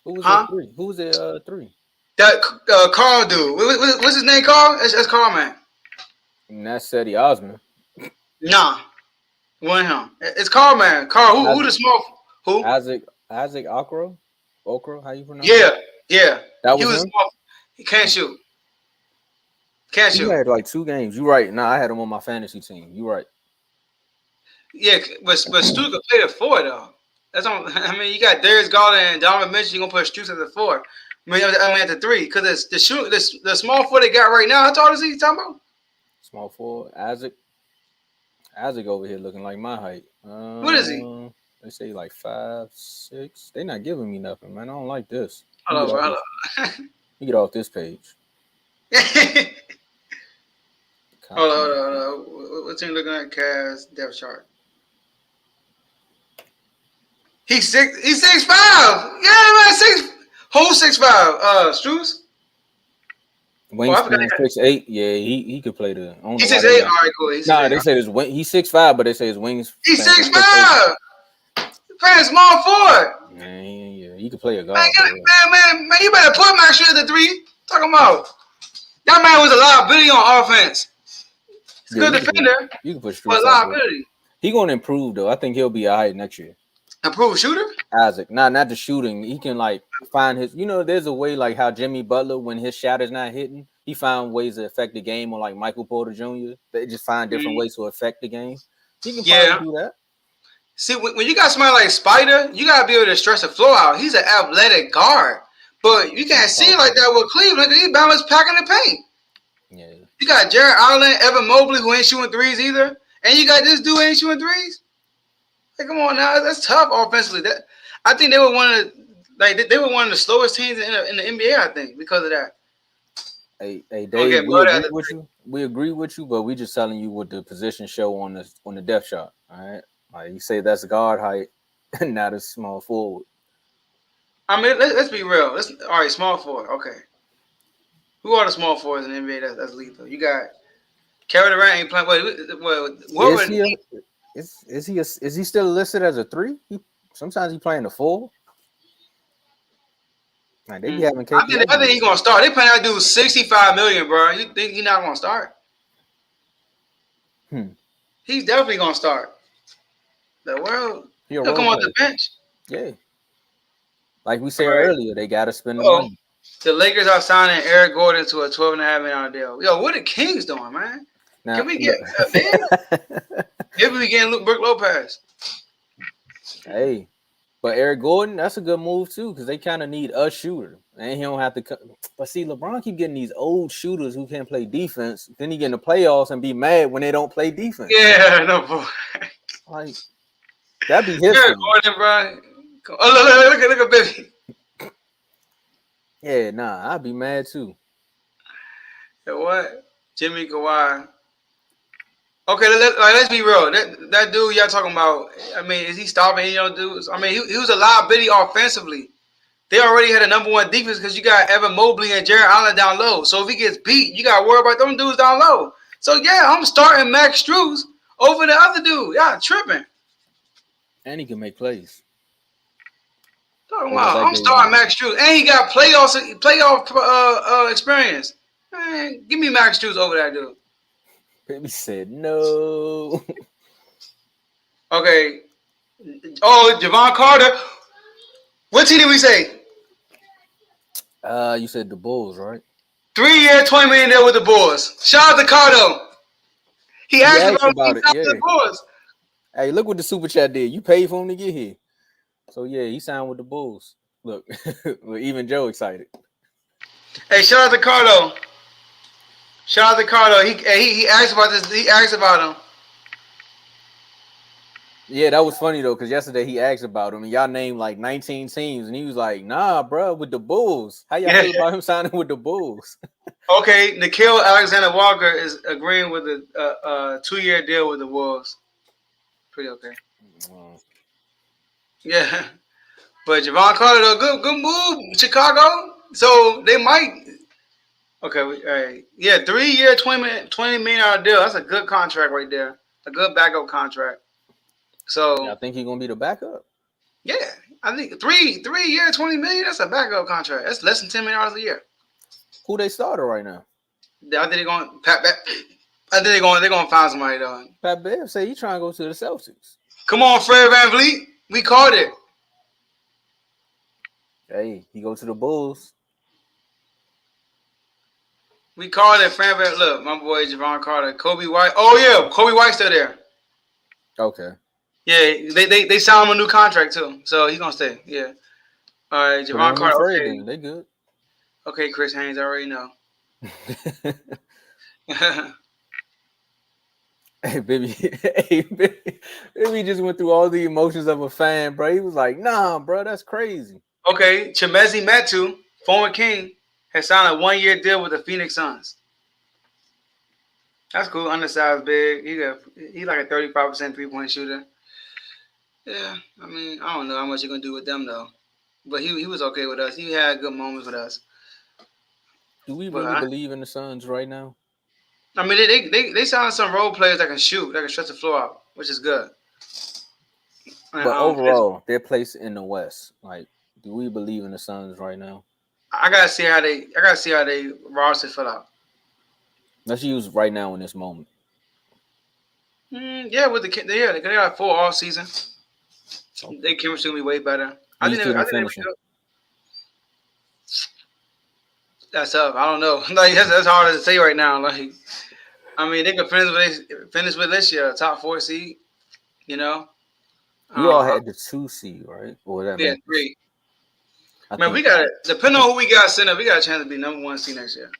Who was the 3? Who was the 3? That Carl dude. What's his name? Carl? That's Carl, man. And that's Seti Osman. Nah, it wasn't him. It's Carl, man. Carl. Who the small? Who? Isaac Okro? How you pronounce Yeah, it? yeah. That He was was him? small. He can't shoot. Can't He shoot. had like 2 games. You're right. Nah, I had him on my fantasy team. You're right. Yeah, but Stu could play the 4 though. That's on. I mean, you got Darius Garland and Donovan Mitchell. You gonna put Stu at the 4. I mean at the 3 because the small 4 they got right now. How tall is he? Talking about? Small forward. Isaac over here looking like my height. What is he? They say like 5'6". They not giving me nothing, man. I don't like this. Hold on. You get off this page. Hold on. What team looking at Cavs depth chart? He's 6'5". Yeah, man, whole 6'5". Struz? Wingspan 6'8". Yeah, he could play the. He's 6'8". All right, cool. They say his wing. He's 6'5", but they say his wings. He's 6'5". Playing small forward. Man, yeah, he could play a guard. Man, you better put Max Struz at the 3. Talking about that man was a liability on offense. He's a good defender. You can put Struz. But liability. He gonna improve though. I think he'll be all right next year. Improved shooter? Isaac. Not the shooting. He can like find his, there's a way like how Jimmy Butler, when his shot is not hitting, he found ways to affect the game, or like Michael Porter Jr. They just find different ways to affect the game. He can probably do that. See, when you got somebody like Spider, you gotta be able to stretch the floor out. He's an athletic guard. But you can't see it like that with Cleveland because he balance packing the paint. Yeah. You got Jared Allen, Evan Mobley, who ain't shooting threes either. And you got this dude who ain't shooting threes. Like, come on now, that's tough offensively. I think they were one of the slowest teams in the NBA. I think because of that. Hey, Dave, we agree with you, but we just telling you what the position show on the depth chart. All right, like you say that's guard height, and not a small forward. I mean, let's be real. All right, small forward. Okay, who are the small forwards in the NBA that's lethal? You got Kevin Durant ain't playing. Is he still listed as a 3? Sometimes he playing a 4. Like they be having. I think he's gonna start. They paying that dude $65 million, bro. You think he's not gonna start? He's definitely gonna start. The world. He'll come off the bench. Yeah. Like we said earlier, they gotta spend the money. The Lakers are signing Eric Gordon to a $12.5 million deal. Yo, what are the Kings doing, man? Now, can we get maybe we getting Brook Lopez? Hey, but Eric Gordon, that's a good move too, because they kind of need a shooter, and he don't have to. But see, LeBron keep getting these old shooters who can't play defense. Then he get in the playoffs and be mad when they don't play defense. Yeah, no boy. Like that'd be history. Eric Gordon, bro. Oh, look at baby. Yeah, nah, I'd be mad too. You know what? Jimmy Kawhi. Okay, let's be real. That dude y'all talking about, I mean, is he stopping dudes? I mean, he was a liability offensively. They already had a number 1 defense because you got Evan Mobley and Jared Allen down low. So if he gets beat, you got to worry about them dudes down low. So, yeah, I'm starting Max Struz over the other dude. Y'all tripping. And he can make plays. Talking about, I'm starting Max Struz. And he got playoff experience. Man, give me Max Struz over that dude. Baby said no. Okay. Oh, Javon Carter. What team did we say? You said the Bulls, right? 3 year, $20 million deal with the Bulls. Shout out to Cardo. He asked about it. Yeah. The Bulls. Hey, look what the super chat did. You paid for him to get here. So yeah, he signed with the Bulls. Look, even Joe excited. Hey, shout out to Cardo. Shout out to Cardo. He asked about this. He asked about him. Yeah, that was funny though, because yesterday he asked about him, and y'all named like 19 teams, and he was like, "Nah, bro, with the Bulls. How y'all feel about him signing with the Bulls?" Okay, Nickeil Alexander-Walker is agreeing with a 2-year deal with the Wolves. Pretty okay. Yeah, but Javon Carter, good move, Chicago. So they might. Okay, all right. Yeah, 3 year, $20 million deal. That's a good contract right there. A good backup contract. So I think he's gonna be the backup. Yeah, I think 3 year, $20 million. That's a backup contract. That's less than $10 million a year. Who they starter right now? I think they're going. I think they're going to find somebody though. Pat Bev say he trying to go to the Celtics. Come on, Fred VanVleet. We called it. Hey, he go to the Bulls. We called it. Fred Van. Look, my boy Javon Carter, Kobe White. Oh yeah, Kobe White's still there. Okay. Yeah, they signed him a new contract too, so he's gonna stay. Yeah. All right, Javon Carter. Okay. They good. Okay, Chris Haynes. I already know. Hey, baby. Hey, baby just went through all the emotions of a fan, bro. He was like, nah, bro, that's crazy. Okay, Chimezi Metu, former King, has signed a 1-year deal with the Phoenix Suns. That's cool. Undersized, big. He like a 35% 3-point shooter. Yeah, I mean, I don't know how much you're gonna do with them though, but he was okay with us. He had good moments with us. Do we really believe in the Suns right now? I mean, they signed some role players that can shoot, that can stretch the floor out, which is good. But overall, their place in the West, like, do we believe in the Suns right now? I gotta see how they roster fill out. Let's use right now in this moment. Yeah, with they got full off season. Okay. Their chemistry gonna be way better. I think they're that's up. I don't know. Like that's hard to say right now. Like, I mean, they could finish with this year, top 4 seed. You know. You all had the 2 seed, right? Or that 3. Man, we got it. Depending on who we got sent up, we got a chance to be number 1 seed next year.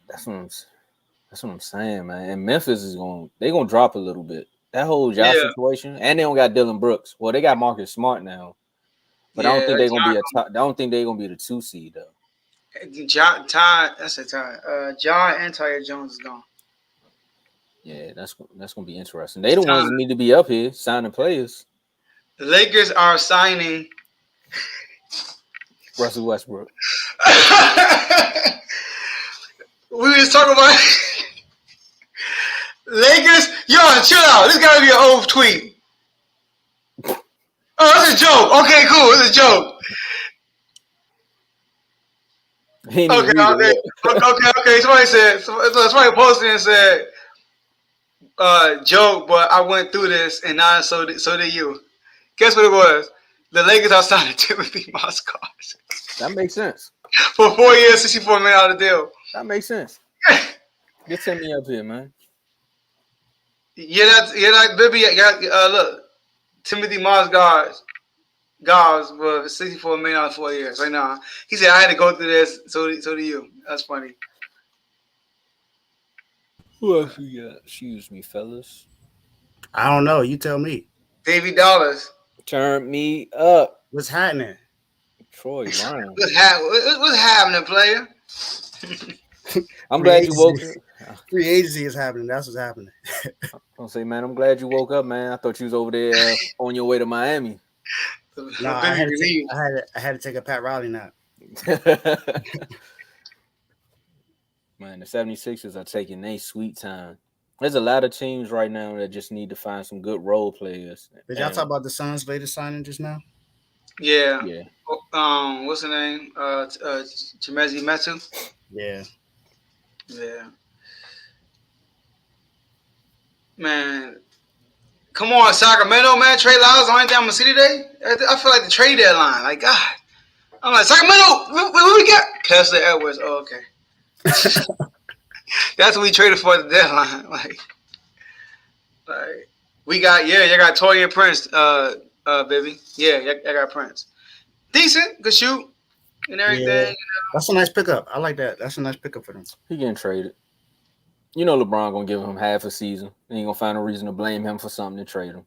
That's what I'm saying, man. And Memphis they're gonna drop a little bit. That whole Josh situation, and they don't got Dylan Brooks. Well, they got Marcus Smart now, but I don't think they're gonna be I don't think they're gonna be the 2 seed though. Ja and Tyre Jones is gone. Yeah, that's gonna be interesting. They the ones that need to be up here signing players. The Lakers are signing Russell Westbrook. We was talking about Lakers. Yo, chill out. This gotta be an old tweet. Oh, it's a joke. Okay, cool. It's a joke. Okay. Somebody posted and said, joke, but I went through this and now so did you. Guess what it was? The Lakers are signing Timothy Mozgov. That makes sense. For 4 years, $64 million deal. That makes sense. Get Timmy up here, man. Baby. Look, Timothy Mozgov for $64 million 4 years. Right now, he said I had to go through this. So do you. That's funny. Who else we got? Excuse me, fellas. I don't know. You tell me. Davy Dollars. Turn me up. What's happening? Troy Brown. What's happening, player? I'm glad you woke up. Free agency is happening. That's what's happening. I'll say, man, I'm glad you woke up, man. I thought you was over there on your way to Miami. No, I had to take a Pat Riley nap. Man, the 76ers are taking a sweet time. There's a lot of teams right now that just need to find some good role players. Did y'all talk about the Suns' latest signing just now? Yeah. What's the name? Chimezi Metu. Yeah. Man, come on, Sacramento, man. Trey Lyles, the only thing I'm gonna see today. I feel like the trade deadline. Like, God, I'm like, Sacramento, what we got? Kessler Edwards. Oh, okay. That's what we traded for at the deadline. Like we got, you got Torian Prince, baby. Yeah, I got Prince. Decent, good shoot and everything. Yeah. You know? That's a nice pickup. I like that. That's a nice pickup for them. He getting traded. You know LeBron gonna give him half a season. He ain't gonna find a reason to blame him for something to trade him.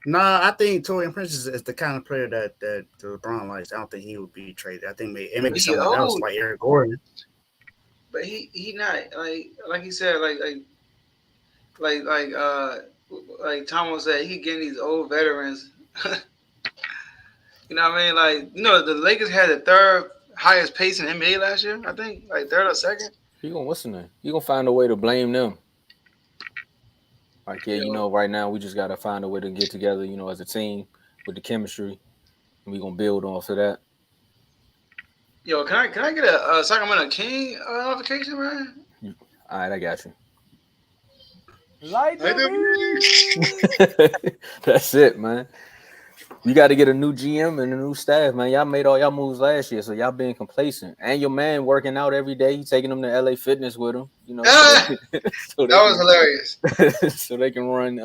Nah, I think Torian Prince is the kind of player that LeBron likes. I don't think he would be traded. I think maybe someone else like Eric Gordon. But he not like he said like Tomo said, he getting these old veterans. You know what I mean? Like, you know, the Lakers had the 3rd highest pace in NBA last year. I think like 3rd or 2nd. He gonna find a way to blame them. Like, you know, right now we just gotta find a way to get together, you know, as a team with the chemistry, and we gonna build off of that. Yo, can I get a Sacramento King notification, man? All right, I got you. Light Like the beam. That's it, man. You got to get a new GM and a new staff, man. Y'all made all y'all moves last year, so y'all being complacent. And your man working out every day. He taking them to LA Fitness with him, you know, that was hilarious. so they can run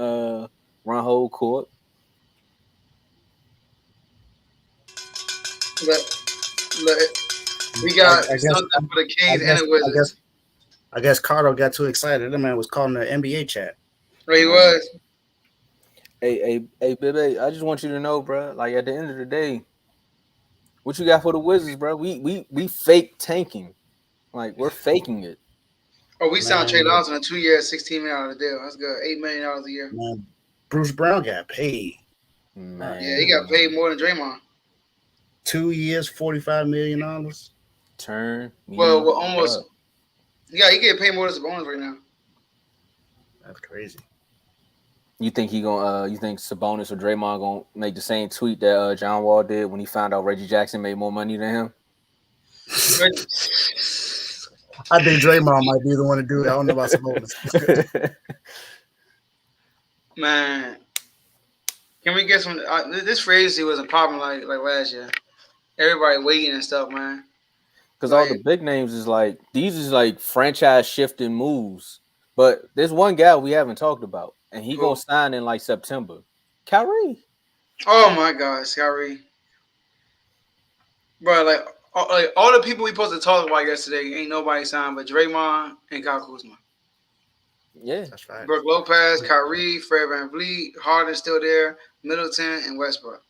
whole court. But we got something for the Kings and the Wizards. I guess Cardo got too excited. That man was calling the NBA chat. Right, he was. Hey, baby, I just want you to know, bro. Like at the end of the day, what you got for the Wizards, bro? We fake tanking, like we're faking it. Oh, we signed Trey Lawson a 2-year, $16 million deal. That's good. $8 million a year. Man, Bruce Brown got paid. Man. Yeah, he got paid more than Draymond. 2 years, $45 million. Turn. Well, almost. Up. Yeah, he get paid more than Sabonis right now. That's crazy. You think he gonna? You think Sabonis or Draymond gonna make the same tweet that John Wall did when he found out Reggie Jackson made more money than him? I think Draymond might be the one to do it. I don't know about Sabonis. Man, can we get some? This free agency wasn't popping like last year. Everybody waiting and stuff, man. Because all the big names is like these is like franchise shifting moves. But there's one guy we haven't talked about, and he gonna sign in like September. Kyrie. Oh my gosh, Kyrie. Bro, like all the people we supposed to talk about yesterday, ain't nobody signed but Draymond and Kyle Kuzma. Yeah, that's right. Brook Lopez, Kyrie, Fred VanVleet, Harden still there, Middleton, and Westbrook.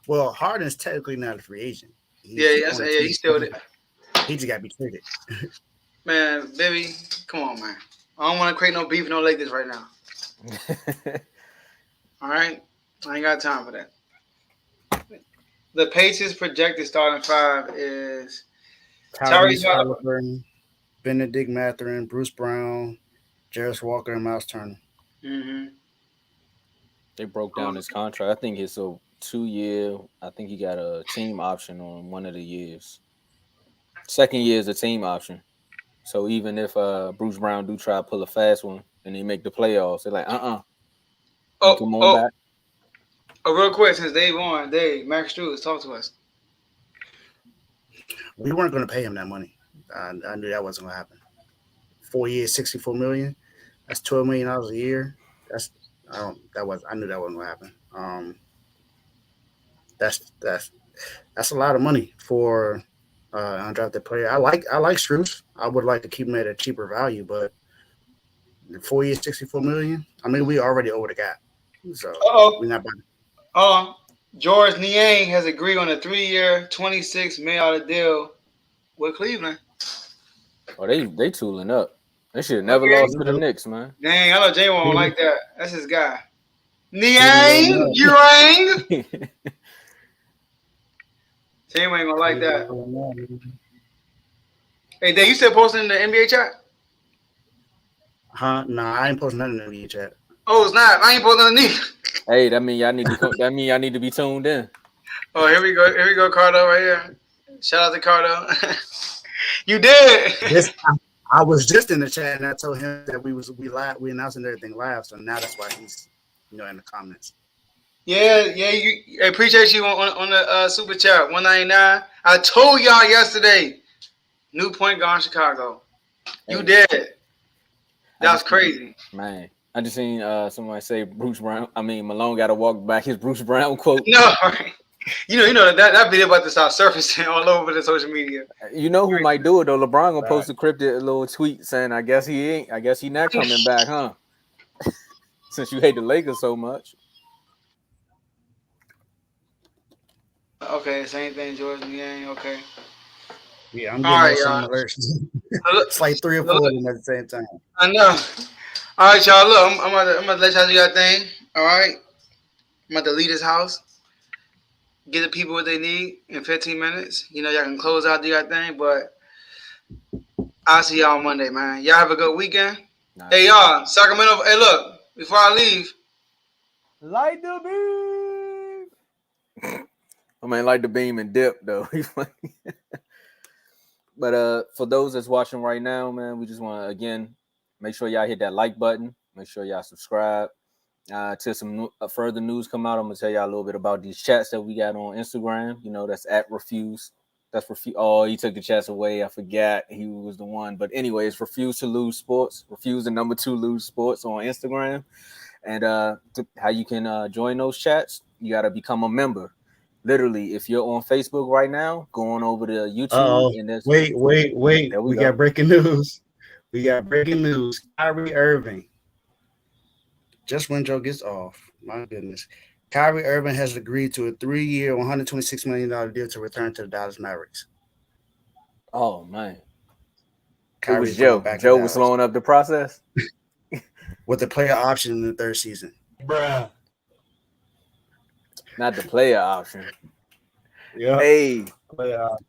Well, Harden's technically not a free agent. He's still there. He just got to be traded. Man, baby, come on, man. I don't want to create no beef, no Lakers right now. All right? I ain't got time for that. The Patriots' projected starting five is Tyrese Halliburton, Benedict Mathurin, Bruce Brown, Jarris Walker, and Miles Turner. Mm-hmm. They broke down his contract. I think it's a 2-year. I think he got a team option on one of the years. Second year is a team option. So even if Bruce Brown do try to pull a fast one and they make the playoffs, they're like, come on back. Oh, real quick, since Dave on, Max Struz, talk to us. We weren't going to pay him that money. I knew that wasn't going to happen. 4 years, $64 million. That's $12 million a year. I knew that wasn't going to happen. That's a lot of money for undrafted player. I like Struz. I would like to keep him at a cheaper value, but 4 years, $64 million. I mean, we already over the gap, so we're not about to. George Niang has agreed on a 3-year, $26 million deal with Cleveland. Oh, they tooling up. They should have never lost to the Knicks, man. Dang, I know Jay won't like that. That's his guy. Niang, you rang. Jay ain't gonna like that. Hey, Dave, you still posting in the NBA chat? Huh? Nah, I ain't posting nothing in the NBA chat. Oh, it's not. I ain't posting underneath. Hey, that mean y'all need to be tuned in. Oh, here we go, Cardo, right here. Shout out to Cardo. You did. I was just in the chat and I told him that we announcing everything live, so now that's why he's in the comments. Yeah, I appreciate you on the super chat 199. I told y'all yesterday, new point guard in Chicago. You did. That's crazy, man. I just seen somebody say Malone got to walk back his Bruce Brown quote. No, you know that video about to start surfacing all over the social media. You know who might do it though? LeBron gonna post a cryptic little tweet saying, "I guess he not coming back, huh?" Since you hate the Lakers so much. Okay, same thing, Jordan. Yeah, okay. Yeah, I'm getting some alerts. It's like 3 or 4 of them at the same time. I know. All right, y'all. Look, I'm about to let y'all do your thing. All right. I'm about to leave this house. Get the people what they need in 15 minutes. You know, y'all can close out, do your thing. But I'll see y'all on Monday, man. Y'all have a good weekend. Nice. Hey, y'all. Sacramento. Hey, look. Before I leave. Light the beam. I mean, like the beam and dip though. But for those that's watching right now, man, we just want to again make sure y'all hit that like button. Make sure y'all subscribe. Till some further news come out, I'm gonna tell y'all a little bit about these chats that we got on Instagram. You know, that's at Refuse. That's Refuse. Oh, he took the chats away. I forgot he was the one. But anyways, Refuse to Lose Sports. Refuse the number 2 Lose Sports on Instagram. And how you can join those chats, you got to become a member. Literally, if you're on Facebook right now, go on over to YouTube. And there's wait. There We we go. got breaking news. Kyrie Irving. Just when Joe gets off. My goodness. Kyrie Irving has agreed to a 3-year, $126 million deal to return to the Dallas Mavericks. Oh, man. Kyrie's It was Joe. back Joe was slowing up the process. with the player option in the 3rd season. Bruh. Not the player option. Yeah. Hey. Player option.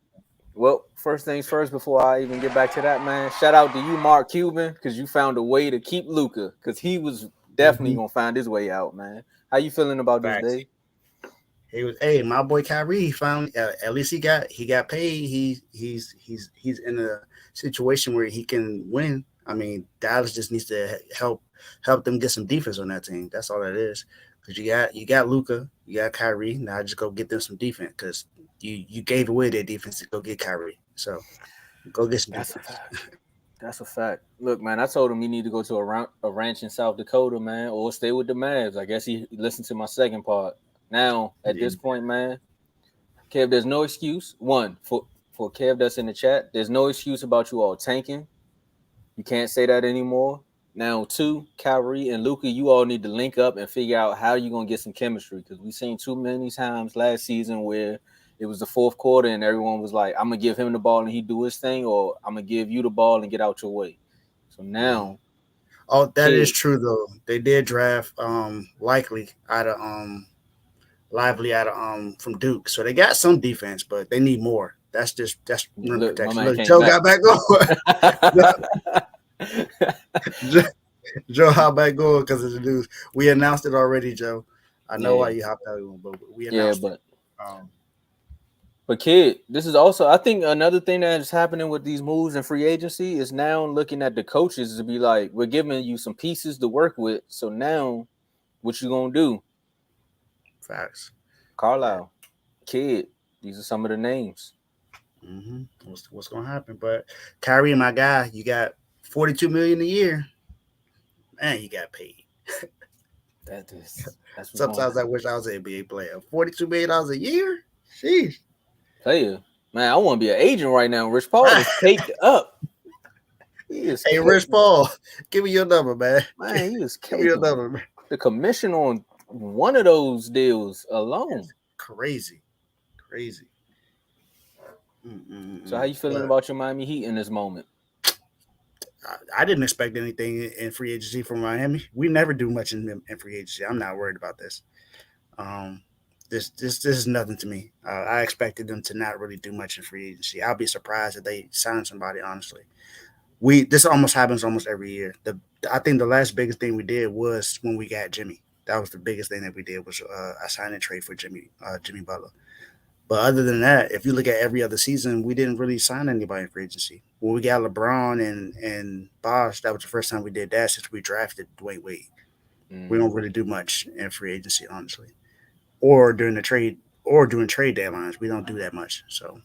Well, first things first, before I even get back to that, man, shout out to you, Mark Cuban, because you found a way to keep Luka, because he was definitely going to find his way out, man. How you feeling about this, Dave? Hey, my boy Kyrie found at least he got paid. He's in a situation where he can win. I mean, Dallas just needs to help them get some defense on that team. That's all that is. Because you got Luka, you got Kyrie. Now just go get them some defense because you gave away their defense to go get Kyrie. So go get some defense. That's a fact. Look, man, I told him he need to go to a ranch in South Dakota, man, or stay with the Mavs. I guess he listened to my second part. Now, at this point, man, Kev, there's no excuse. One, for Kev that's in the chat, there's no excuse about you all tanking. You can't say that anymore. Now, 2, Kyrie and Luka, you all need to link up and figure out how you're going to get some chemistry because we've seen too many times last season where it was the 4th quarter and everyone was like, I'm going to give him the ball and he do his thing, or I'm going to give you the ball and get out your way. So now. Oh, that is true, though. They did draft Lively out of from Duke. So they got some defense, but they need more. That's rim protection. Look, Joe got back going. Joe hopped back going because of the news. We announced it already, Joe. I know why you hopped out, but we announced it. But kid, this is also, I think another thing that is happening with these moves in free agency is now looking at the coaches to be like, we're giving you some pieces to work with. So now, what you gonna do? Facts. Carlisle, Kid. These are some of the names. Mm-hmm. What's gonna happen? But Kyrie, my guy, you got $42 million a year. Man, you got paid. That's sometimes I wish I was an NBA player. $42 million a year? Sheesh. Player. Man, I want to be an agent right now. Rich Paul is caked up. Hey, Rich Paul, give me your number, man. Man, he was give me your number, man. The commission on one of those deals alone. That's crazy. So how you feeling about your Miami Heat in this moment? I didn't expect anything in free agency from Miami. We never do much in free agency. I'm not worried about this. This is nothing to me. I expected them to not really do much in free agency. I'll be surprised if they sign somebody, honestly. This almost happens almost every year. I think the last biggest thing we did was when we got Jimmy. That was the biggest thing that we did was a sign and trade for Jimmy Butler. But other than that, if you look at every other season, we didn't really sign anybody in free agency. When we got LeBron and Bosh, that was the first time we did that since we drafted Dwayne Wade. We don't really do much in free agency, honestly. Or during trade deadlines. We don't do that much. So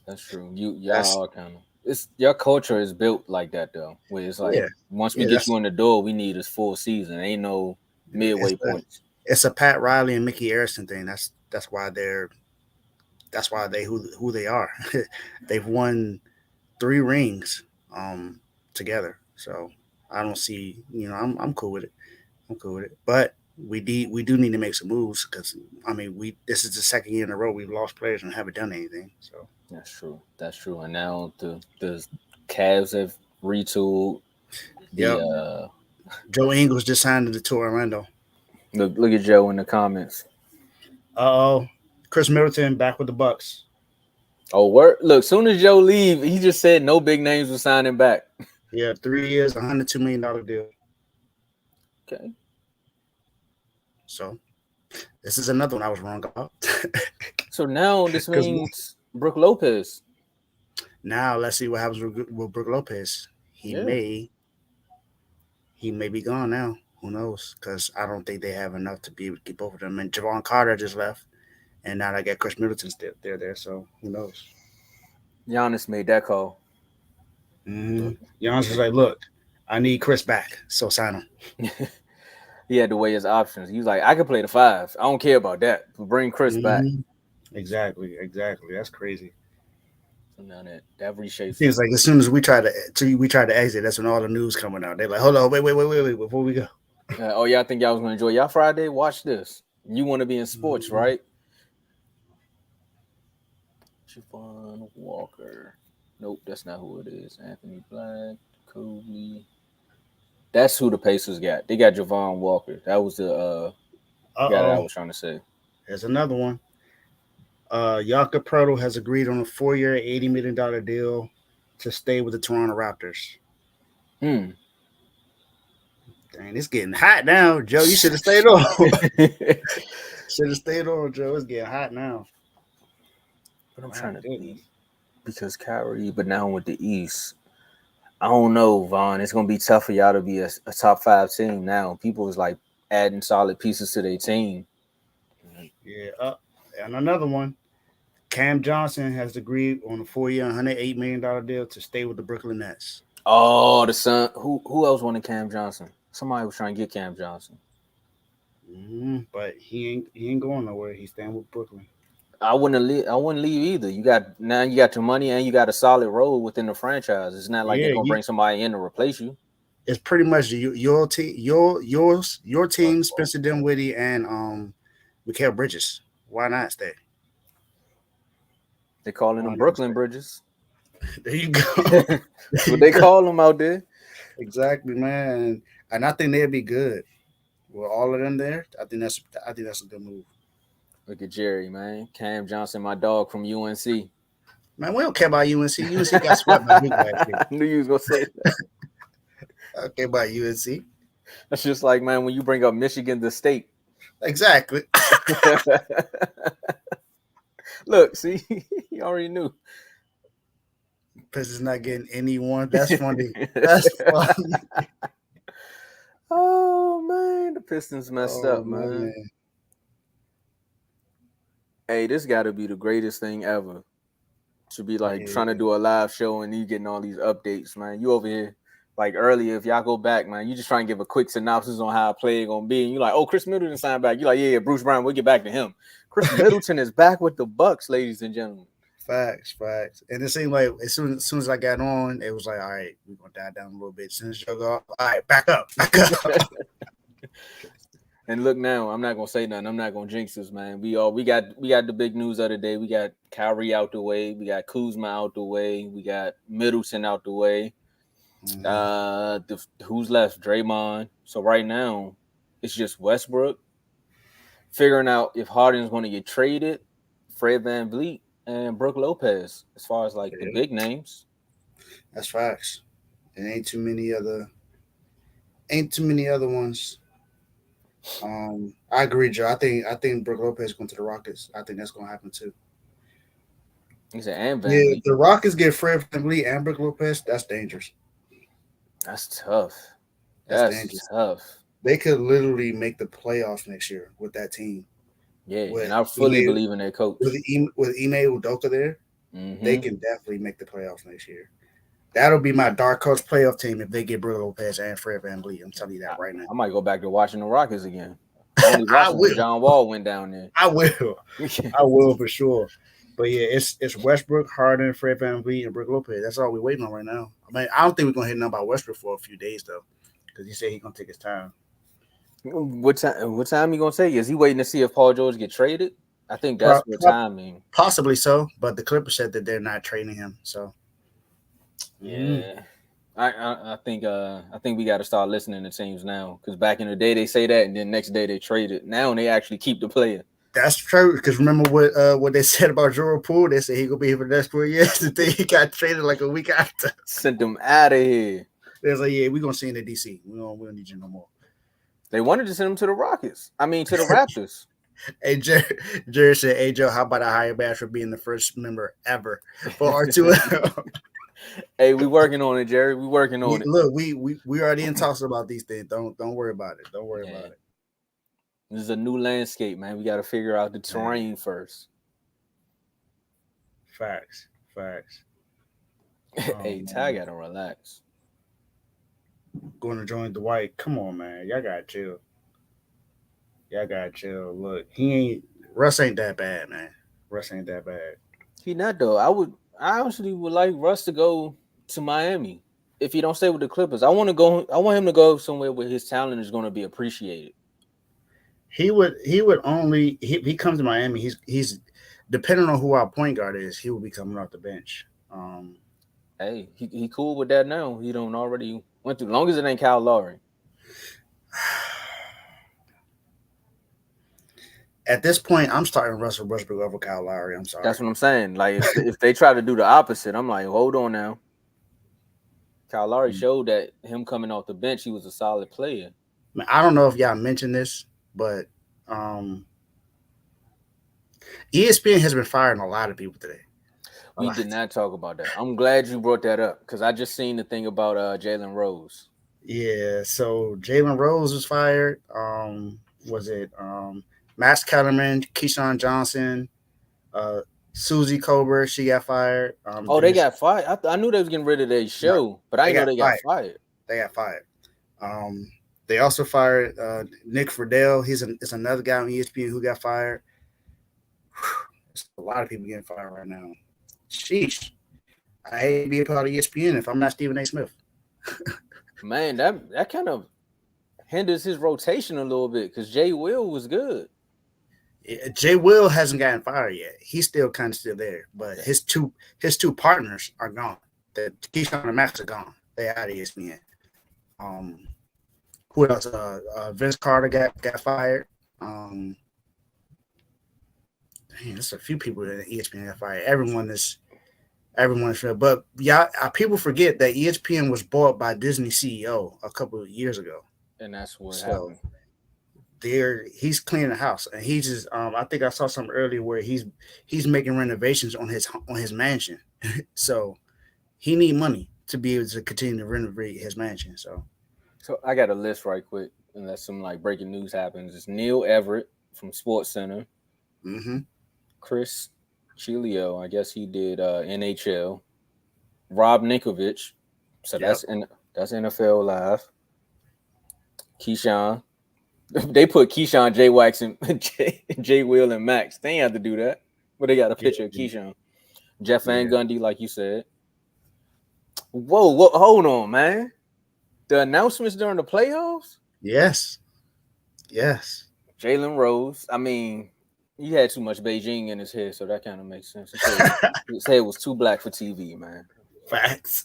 that's true. Y'all kind of your culture is built like that though. Where it's like once we get you in the door, we need a full season. Ain't no midway points. It's a Pat Riley and Mickey Arison thing. That's why they who they are. They've won 3 rings together. So I don't see, I'm cool with it. But we do need to make some moves because this is the second year in a row we've lost players and haven't done anything. So that's true. And now the Cavs have retooled. Joe Ingles just signed to Orlando. Look at Joe in the comments. Chris Middleton back with the Bucks. Oh, word! Look, soon as Joe leave, he just said no big names were signing back. Yeah, 3 years, $102 million deal. Okay. So, this is another one I was wrong about. So now this 'Cause means Brooke Lopez. now let's see what happens with Brook Lopez. He Yeah. may be gone now. Who knows? Because I don't think they have enough to be able to keep both of them. And Javon Carter just left, and now I got Chris Middleton still there. So who knows? Giannis made that call. Mm-hmm. Giannis is like, look, I need Chris back, so sign him. He had to weigh his options. He was like, I can play the 5. I don't care about that. But bring Chris back. Exactly. That's crazy. So now that reshapes. It seems like as soon as we try to exit, that's when all the news coming out. They're like, hold on, wait, before we go. Oh, y'all think y'all was gonna enjoy y'all Friday? Watch this. You want to be in sports, right? Javon Walker. Nope, that's not who it is. Anthony Black, Kobe. That's who the Pacers got. They got Javon Walker. That was the guy that I was trying to say. There's another one. Jakob Poeltl has agreed on a 4-year, $80 million deal to stay with the Toronto Raptors. Dang, it's getting hot now, Joe. You should have stayed on. Should have stayed on, Joe. It's getting hot now. But I'm trying to think because Kyrie, but now with the East, I don't know, Vaughn. It's gonna be tough for y'all to be a top 5 team now. People is like adding solid pieces to their team. Yeah, and another one. Cam Johnson has agreed on a 4-year, $108 million deal to stay with the Brooklyn Nets. Oh, the son. Who else wanted Cam Johnson? Somebody was trying to get Cam Johnson. But he ain't going nowhere. He's staying with Brooklyn. I wouldn't leave either. You got your money and you got a solid role within the franchise. It's not like they're gonna bring somebody in to replace you. It's pretty much your team, your team, Spencer Dinwiddie and Mikal Bridges. Why not stay? They calling them Brooklyn Bridges. There you go. That's what they call them out there. Exactly, man. And I think they'd be good with all of them there. I think that's a good move. Look at Jerry, man. Cam Johnson, my dog from UNC. Man, we don't care about UNC. UNC got swept by Duke last year. I knew you was gonna say that. I don't care about UNC. That's just like, man, when you bring up Michigan, the state. Exactly. Look, see, you already knew. Pistons not getting anyone. That's funny. That's funny. Oh man, the Pistons messed up, man. Hey, this got to be the greatest thing ever. To be like trying to do a live show and you getting all these updates, man. You over here like earlier. If y'all go back, man, you just try and give a quick synopsis on how a play gonna be, and you're like, oh, Chris Middleton signed back. You're like, yeah, Bruce Brown. We'll get back to him. Chris Middleton is back with the Bucks, ladies and gentlemen. Facts. And it seemed like as soon as I got on, it was like, all right, we're gonna dive down a little bit. As soon as you go, all right, back up. And look now, I'm not gonna say nothing. I'm not gonna jinx this, man. We got the big news of the day. We got Kyrie out the way. We got Kuzma out the way. We got Middleton out the way. Who's left? Draymond. So right now, it's just Westbrook figuring out if Harden's going to get traded, Fred VanVleet, and Brook Lopez. As far as like the big names, that's facts. And ain't too many other ones. I agree, Joe. I think Brook Lopez going to the Rockets. I think that's going to happen too. He said, and VanVleet. Yeah, the Rockets get Fred VanVleet and Brook Lopez. That's dangerous. That's tough. That's dangerous. Tough. They could literally make the playoffs next year with that team. Yeah, and I fully believe in their coach. With Ime Udoka there, they can definitely make the playoffs next year. That'll be my dark horse playoff team if they get Brook Lopez and Fred VanVleet. I'm telling you that right now. I might go back to watching the Rockets again. Only watching when John Wall went down there. I will for sure. But yeah, it's Westbrook, Harden, Fred VanVleet, and Brook Lopez. That's all we're waiting on right now. I mean, I don't think we're gonna hit nothing about Westbrook for a few days though, because he said he's gonna take his time. What time you gonna take? Is he waiting to see if Paul George get traded? I think that's what time means. Possibly so, but the Clippers said that they're not trading him. So yeah, I think we got to start listening to teams now, because back in the day they say that, and then next day they trade it. Now they actually keep the player. That's true, because remember what they said about Jordan Poole? They said he gonna be here for the next 4 years. And then he got traded like a week after. Sent him out of here. They was like, yeah, we're gonna see in the DC. We don't need you no more. They wanted to send him to the Rockets. I mean, to the Raptors. Hey, Jerry said, "Hey Joe, how about a higher badge for being the first member ever for R2L?" Hey, we working on it, Jerry. We working on we it. look, we already in talks about these things. Don't worry about it. Don't worry about Yeah. it. This is a new landscape, man. We got to figure out the terrain first. Facts. Hey, Ty got to relax. Going to join Dwight. Come on, man. Y'all gotta chill. Look, he ain't Russ ain't that bad, man. Russ ain't that bad. He not though. I actually would like Russ to go to Miami if he don't stay with the Clippers. I want to go. I want him to go somewhere where his talent is going to be appreciated. He would only he comes to Miami. He's depending on who our point guard is. He will be coming off the bench. Hey, he cool with that now. He don't already went through. Long as it ain't Kyle Lowry. At this point, I'm starting Russell Westbrook over Kyle Lowry. I'm sorry. That's what I'm saying. Like if they try to do the opposite, I'm like, hold on now. Kyle Lowry showed that him coming off the bench, he was a solid player. I don't know if y'all mentioned this, but ESPN has been firing a lot of people today. We did not talk about that. I'm glad you brought that up because I just seen the thing about Jalen Rose. Yeah, so Jalen Rose was fired. Was it Max Kellerman, Keyshawn Johnson, Susie Colbert? She got fired. They got fired. I knew they was getting rid of their show, but I didn't know they got fired. They got fired. They also fired Nick Friedel. It's another guy on ESPN who got fired. There's a lot of people getting fired right now. Sheesh. I hate to be a part of ESPN if I'm not Stephen A. Smith. Man, that kind of hinders his rotation a little bit because Jay Will was good. Jay Will hasn't gotten fired yet. He's still kind of still there, but his two partners are gone. The Keyshawn and Max are gone. They out of ESPN. Who else? Vince Carter got fired. There's a few people that ESPN got fired. Everyone is but people forget that ESPN was bought by Disney CEO a couple of years ago. And that's what happened. He's cleaning the house, and he's just I think I saw something earlier where he's making renovations on his mansion. So he need money to be able to continue to renovate his mansion. So I got a list right quick, unless some like breaking news happens. It's Neil Everett from Sports Center. Mm-hmm. Chris Chilio, I guess he did NHL. Rob Ninkovich, so that's NFL Live. Keyshawn, they put Keyshawn, J Wax, and J Will and Max. They ain't have to do that, but they got a picture of Keyshawn. Jeff Van Gundy, like you said. Whoa, hold on, man. The announcements during the playoffs? Yes. Jalen Rose. I mean, he had too much Beijing in his head, so that kind of makes sense. His head was too black for TV, man. Facts.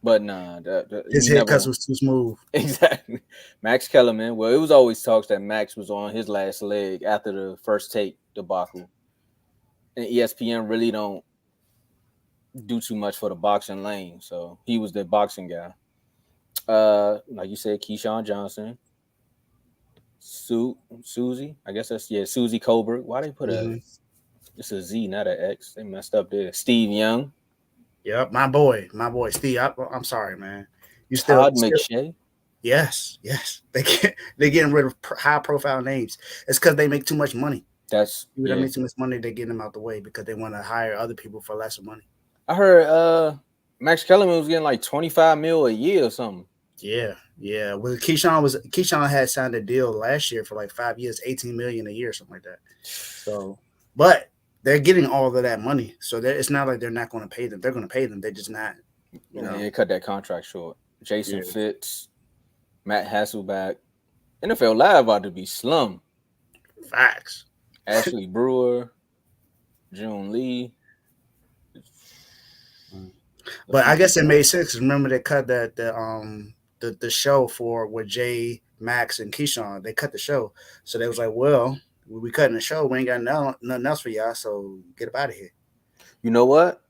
But nah, his haircuts was too smooth. Exactly. Max Kellerman. Well, it was always talks that Max was on his last leg after the first take debacle. And ESPN really don't do too much for the boxing lane, so he was the boxing guy. Like you said, Keyshawn Johnson, Susie. I guess that's Susie Colbert. Why they put it's a Z, not an X? They messed up there. Steve Young. Yep, my boy, Steve. I'm sorry, man. You Todd McShay. Yes. They're getting rid of high profile names. It's because they make too much money. They make too much money. They get them out the way because they want to hire other people for less money. I heard Max Kellerman was getting like $25 million a year or something. Yeah. Well, Keyshawn had signed a deal last year for like 5 years, $18 million a year, or something like that. So, but they're getting all of that money, so it's not like they're not going to pay them. They're going to pay them. They're just not. They cut that contract short. Jason Fitz, Matt Hasselback, NFL Live about to be slum. Facts. Ashley Brewer, June Lee. But I guess it made sense. Remember they cut the show with Jay, Max, and Keyshawn. They cut the show, so they was like, "Well, we cutting the show. We ain't got nothing else for y'all. So get up out of here." You know what?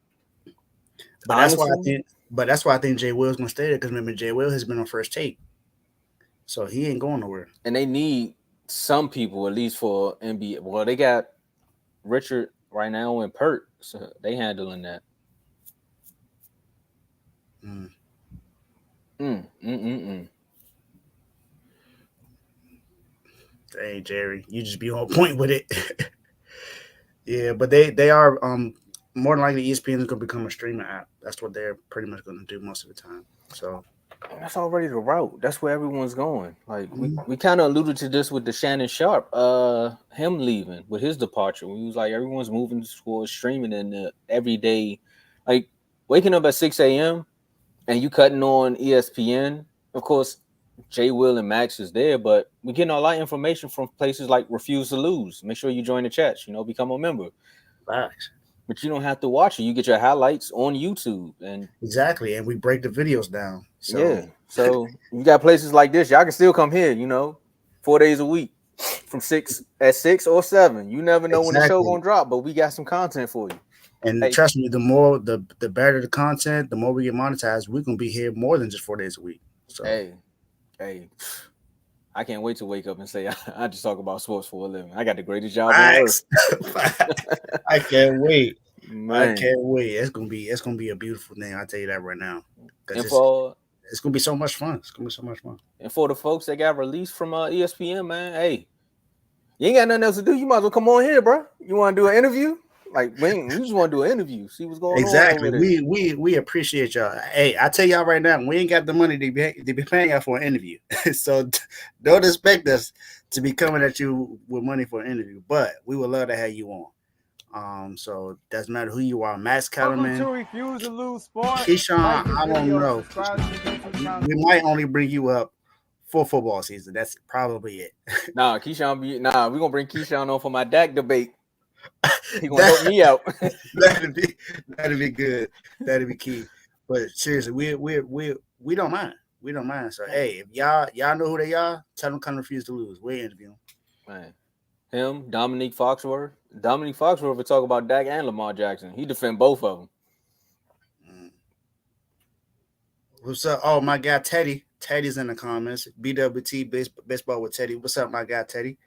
But honestly, that's why I think Jay Will's gonna stay there because remember Jay Will has been on First Take, so he ain't going nowhere. And they need some people, at least for NBA. Well, they got Richard right now and Pert, so they handling that. Mm. Mm, mm, mm, mm. Hey Jerry, you just be on point with it. Yeah, but they are more than likely ESPN is gonna become a streaming app. That's what they're pretty much gonna do most of the time. So That's already the route. That's where everyone's going. Like mm, we kind of alluded to this with the Shannon Sharp, him leaving with his departure. We was like everyone's moving towards streaming and the everyday, like waking up at 6 a.m. and you cutting on ESPN. Of course, Jay Will and Max is there, but we're getting a lot of information from places like Refuse to Lose. Make sure you join the chats. Become a member. facts. But you don't have to watch it. You get your highlights on YouTube, and Exactly, and we break the videos down. So yeah. So you got places like this. Y'all can still come here. 4 days a week from 6 or 7. You never know when the show exactly, gonna drop, but we got some content for you. and Hey, trust me, the better the content, the more we get monetized. We're gonna be here more than just 4 days a week. So hey, hey. I can't wait to wake up and say I just talk about sports for a living. I got the greatest job on earth. facts, facts. I can't wait. I Man. can't wait. It's gonna be a beautiful thing. I tell you that right now, because And for it's gonna be so much fun. It's gonna be so much fun. the folks that got released from ESPN, man, hey, you ain't got nothing else to do. You might as well come on here, bro. You want to do an interview? Like, we just want to do an interview, see what's going on Exactly. over there. We appreciate y'all. Hey, I tell y'all right now, we ain't got the money to be paying y'all for an interview. So don't expect us to be coming at you with money for an interview. But we would love to have you on. So doesn't matter who you are, Max Welcome Kellerman, to Refuse to Lose Sports. Keyshawn. Like this I don't video, know. subscribe to the YouTube channel. We might only bring you up for football season. That's probably it. Nah, we're gonna bring Keyshawn on for my Dak debate. He gonna help me out. that'd be good. That'd be key. But seriously, we don't mind. We don't mind. So hey, if y'all know who they are, tell them come Refuse to Lose. We'll interview them. Man. Him, Dominique Foxworth. Dominique Foxworth would talk about Dak and Lamar Jackson. He defend both of them. What's up? Oh, my guy Teddy. Teddy's in the comments. BWT baseball with Teddy. What's up, my guy Teddy?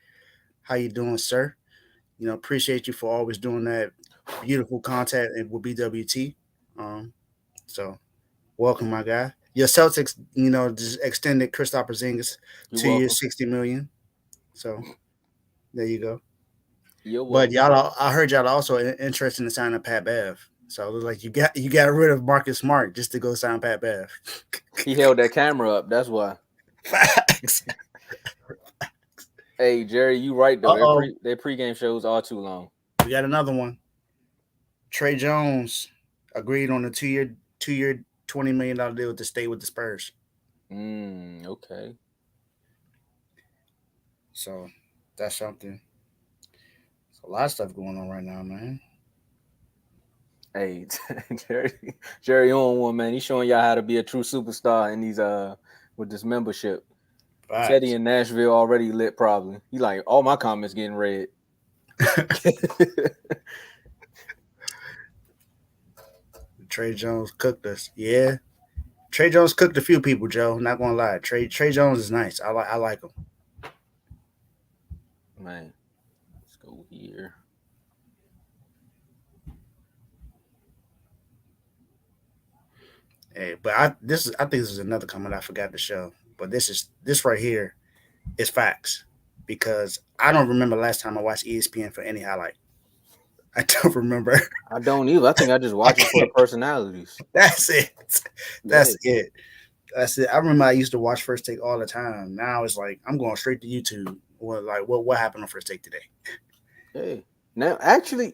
How you doing, sir? Appreciate you for always doing that beautiful content with BWT. So welcome, my guy. Your Celtics, just extended Kristaps Porzingis 2 years, $60 million. So there you go. But I heard y'all also interested in signing Pat Bev. So it looks like you got rid of Marcus Smart just to go sign Pat Bev. He held that camera up. That's why. Facts. Hey, Jerry, you right though. Uh-oh. Their pregame shows are too long. We got another one. Trey Jones agreed on a two-year, $20 million deal to stay with the Spurs. Okay. So that's something. There's a lot of stuff going on right now, man. Hey, Jerry on one, man. He's showing y'all how to be a true superstar in these with this membership. Facts. Teddy in Nashville already lit probably. He like all my comments getting read. Trey Jones cooked us. Yeah. Trey Jones cooked a few people, Joe. Not gonna lie. Trey Jones is nice. I like him. Man, let's go here. Hey, but I think this is another comment I forgot to show. But this right here is facts. Because I don't remember last time I watched ESPN for any highlight. I don't remember. I don't either. I think I just watch it for the personalities. That's it. That's it. I remember I used to watch First Take all the time. Now it's like I'm going straight to YouTube. What happened on First Take today? Hey, now actually,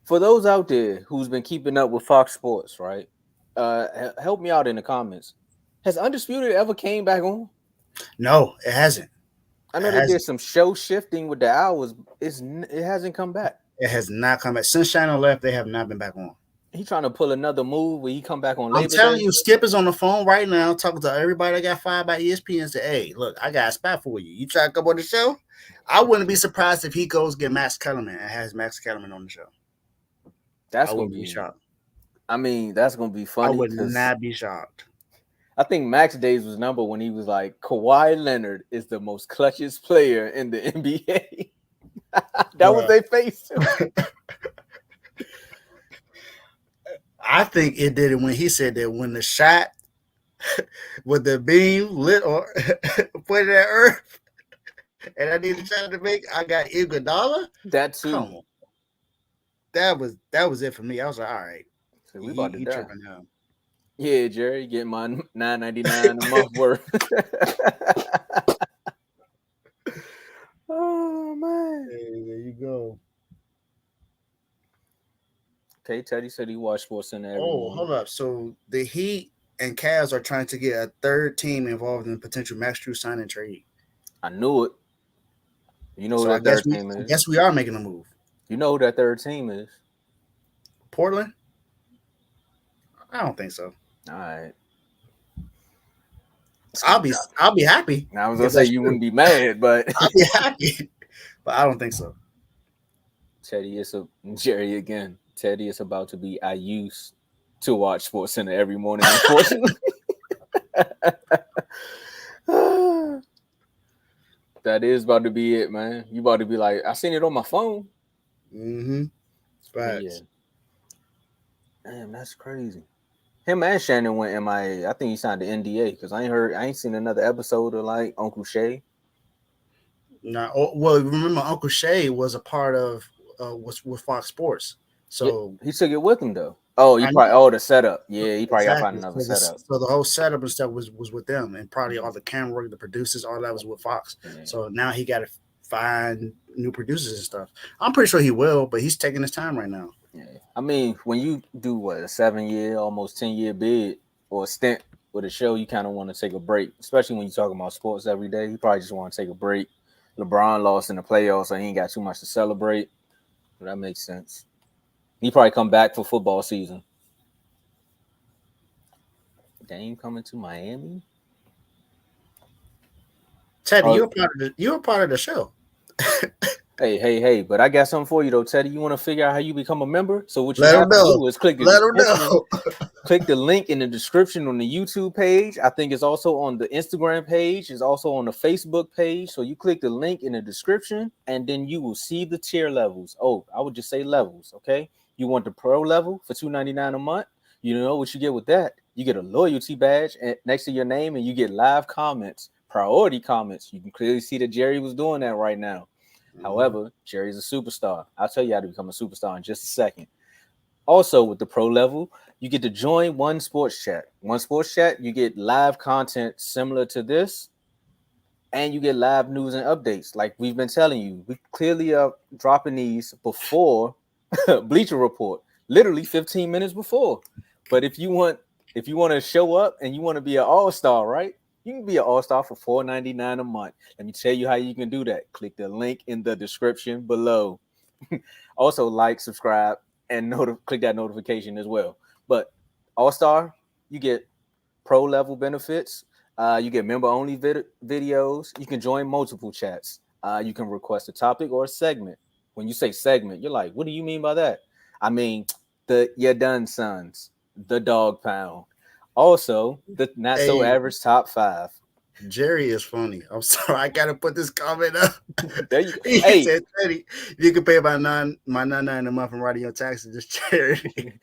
for those out there who's been keeping up with Fox Sports, right? Help me out in the comments. Has Undisputed ever came back on? No, it hasn't. I know they did some show shifting with the hours. It hasn't come back. It has not come back. Since Shannon left, they have not been back on. He trying to pull another move where he come back on. I'm telling you, Skip is on the phone right now talking to everybody that got fired by ESPN and say, hey, look, I got a spot for you. You try to come on the show? I wouldn't be surprised if he goes get Max Kellerman and has Max Kellerman on the show. That's going to be shocked. I mean, that's going to be funny. I would not be shocked. I think Max Days was number when he was like, Kawhi Leonard is the most clutchest player in the NBA. That was Bruh. their face. I think it did it when he said that when the shot with the beam lit or pointed at Earth, and I need a shot to make, I got Iguodala. That Come too. on, that was it for me. I was like, all right, So we about to he die. tripping now. Yeah, Jerry, get my $9.99 a month worth. Oh man. Hey, there you go. Okay, Teddy said he watched SportsCenter every Oh, morning. hold up. So the Heat and Cavs are trying to get a third team involved in potential Max Drew signing trade. I knew it. You know So who I that third guess we, team I is? guess we are making a move. You know who that third team is? Portland? I don't think so. All right. I'll be happy. Now I was if gonna say that's you true. wouldn't be mad, but I'll be happy, but I don't think so. Teddy, it's a Jerry again. Teddy is about to be. I used to watch SportsCenter every morning. Unfortunately, that is about to be it, man. You about to be like, I seen it on my phone. Mm-hmm. But yeah, damn, that's crazy. Him and Shannon went MIA. I think he signed the NDA because I ain't seen another episode of like Uncle Shay. Now, well, remember Uncle Shay was a part of was with Fox Sports, so He took it with him though. Oh, I know the setup. Yeah, he probably got to find exactly. another So, setup. so the whole setup and stuff was with them, and probably all the camera work, the producers, all that was with Fox. Yeah. So now he got to find new producers and stuff. I'm pretty sure he will, but he's taking his time right now. Yeah. I mean, when you do what, a 7-year, almost 10-year bid or a stint with a show, you kind of want to take a break, especially when you talk about sports every day. You probably just want to take a break. LeBron lost in the playoffs, so he ain't got too much to celebrate. But that makes sense. He probably come back for football season. Dame coming to Miami? Teddy, you're a part of the show. Hey, but I got something for you though, Teddy. You want to figure out how you become a member? So what you Let have him to know. do is click the Let him description. know. Click the link in the description on the YouTube page. I think it's also on the Instagram page. It's also on the Facebook page. So you click the link in the description, and then you will see the tier levels. Oh, I would just say levels. Okay, you want the pro level for $2.99 a month. You know what you get with that? You get a loyalty badge next to your name, and you get live comments, priority comments. You can clearly see that Jerry was doing that right now. However, Jerry's a superstar. I'll tell you how to become a superstar in just a second. Also, with the pro level, you get to join One Sports Chat. One Sports Chat, you get live content similar to this, and you get live news and updates. Like we've been telling you, we clearly are dropping these before Bleacher Report, literally 15 minutes before. But if you want to show up and you want to be an all-star, right? You can be an all-star for $4.99 a month. Let me tell you how you can do that. Click the link in the description below. Also, like, subscribe, and click that notification as well. But all-star, you get pro level benefits. You get member-only videos. You can join multiple chats. You can request a topic or a segment. When you say segment, you're like, what do you mean by that? I mean, the You Done Sons, the Dog Pound. Also, the Not So Average Top 5. Jerry is funny. I'm sorry, I gotta put this comment up. He said, Teddy, you can pay my $9.99 a month and writing your taxes. Just charity.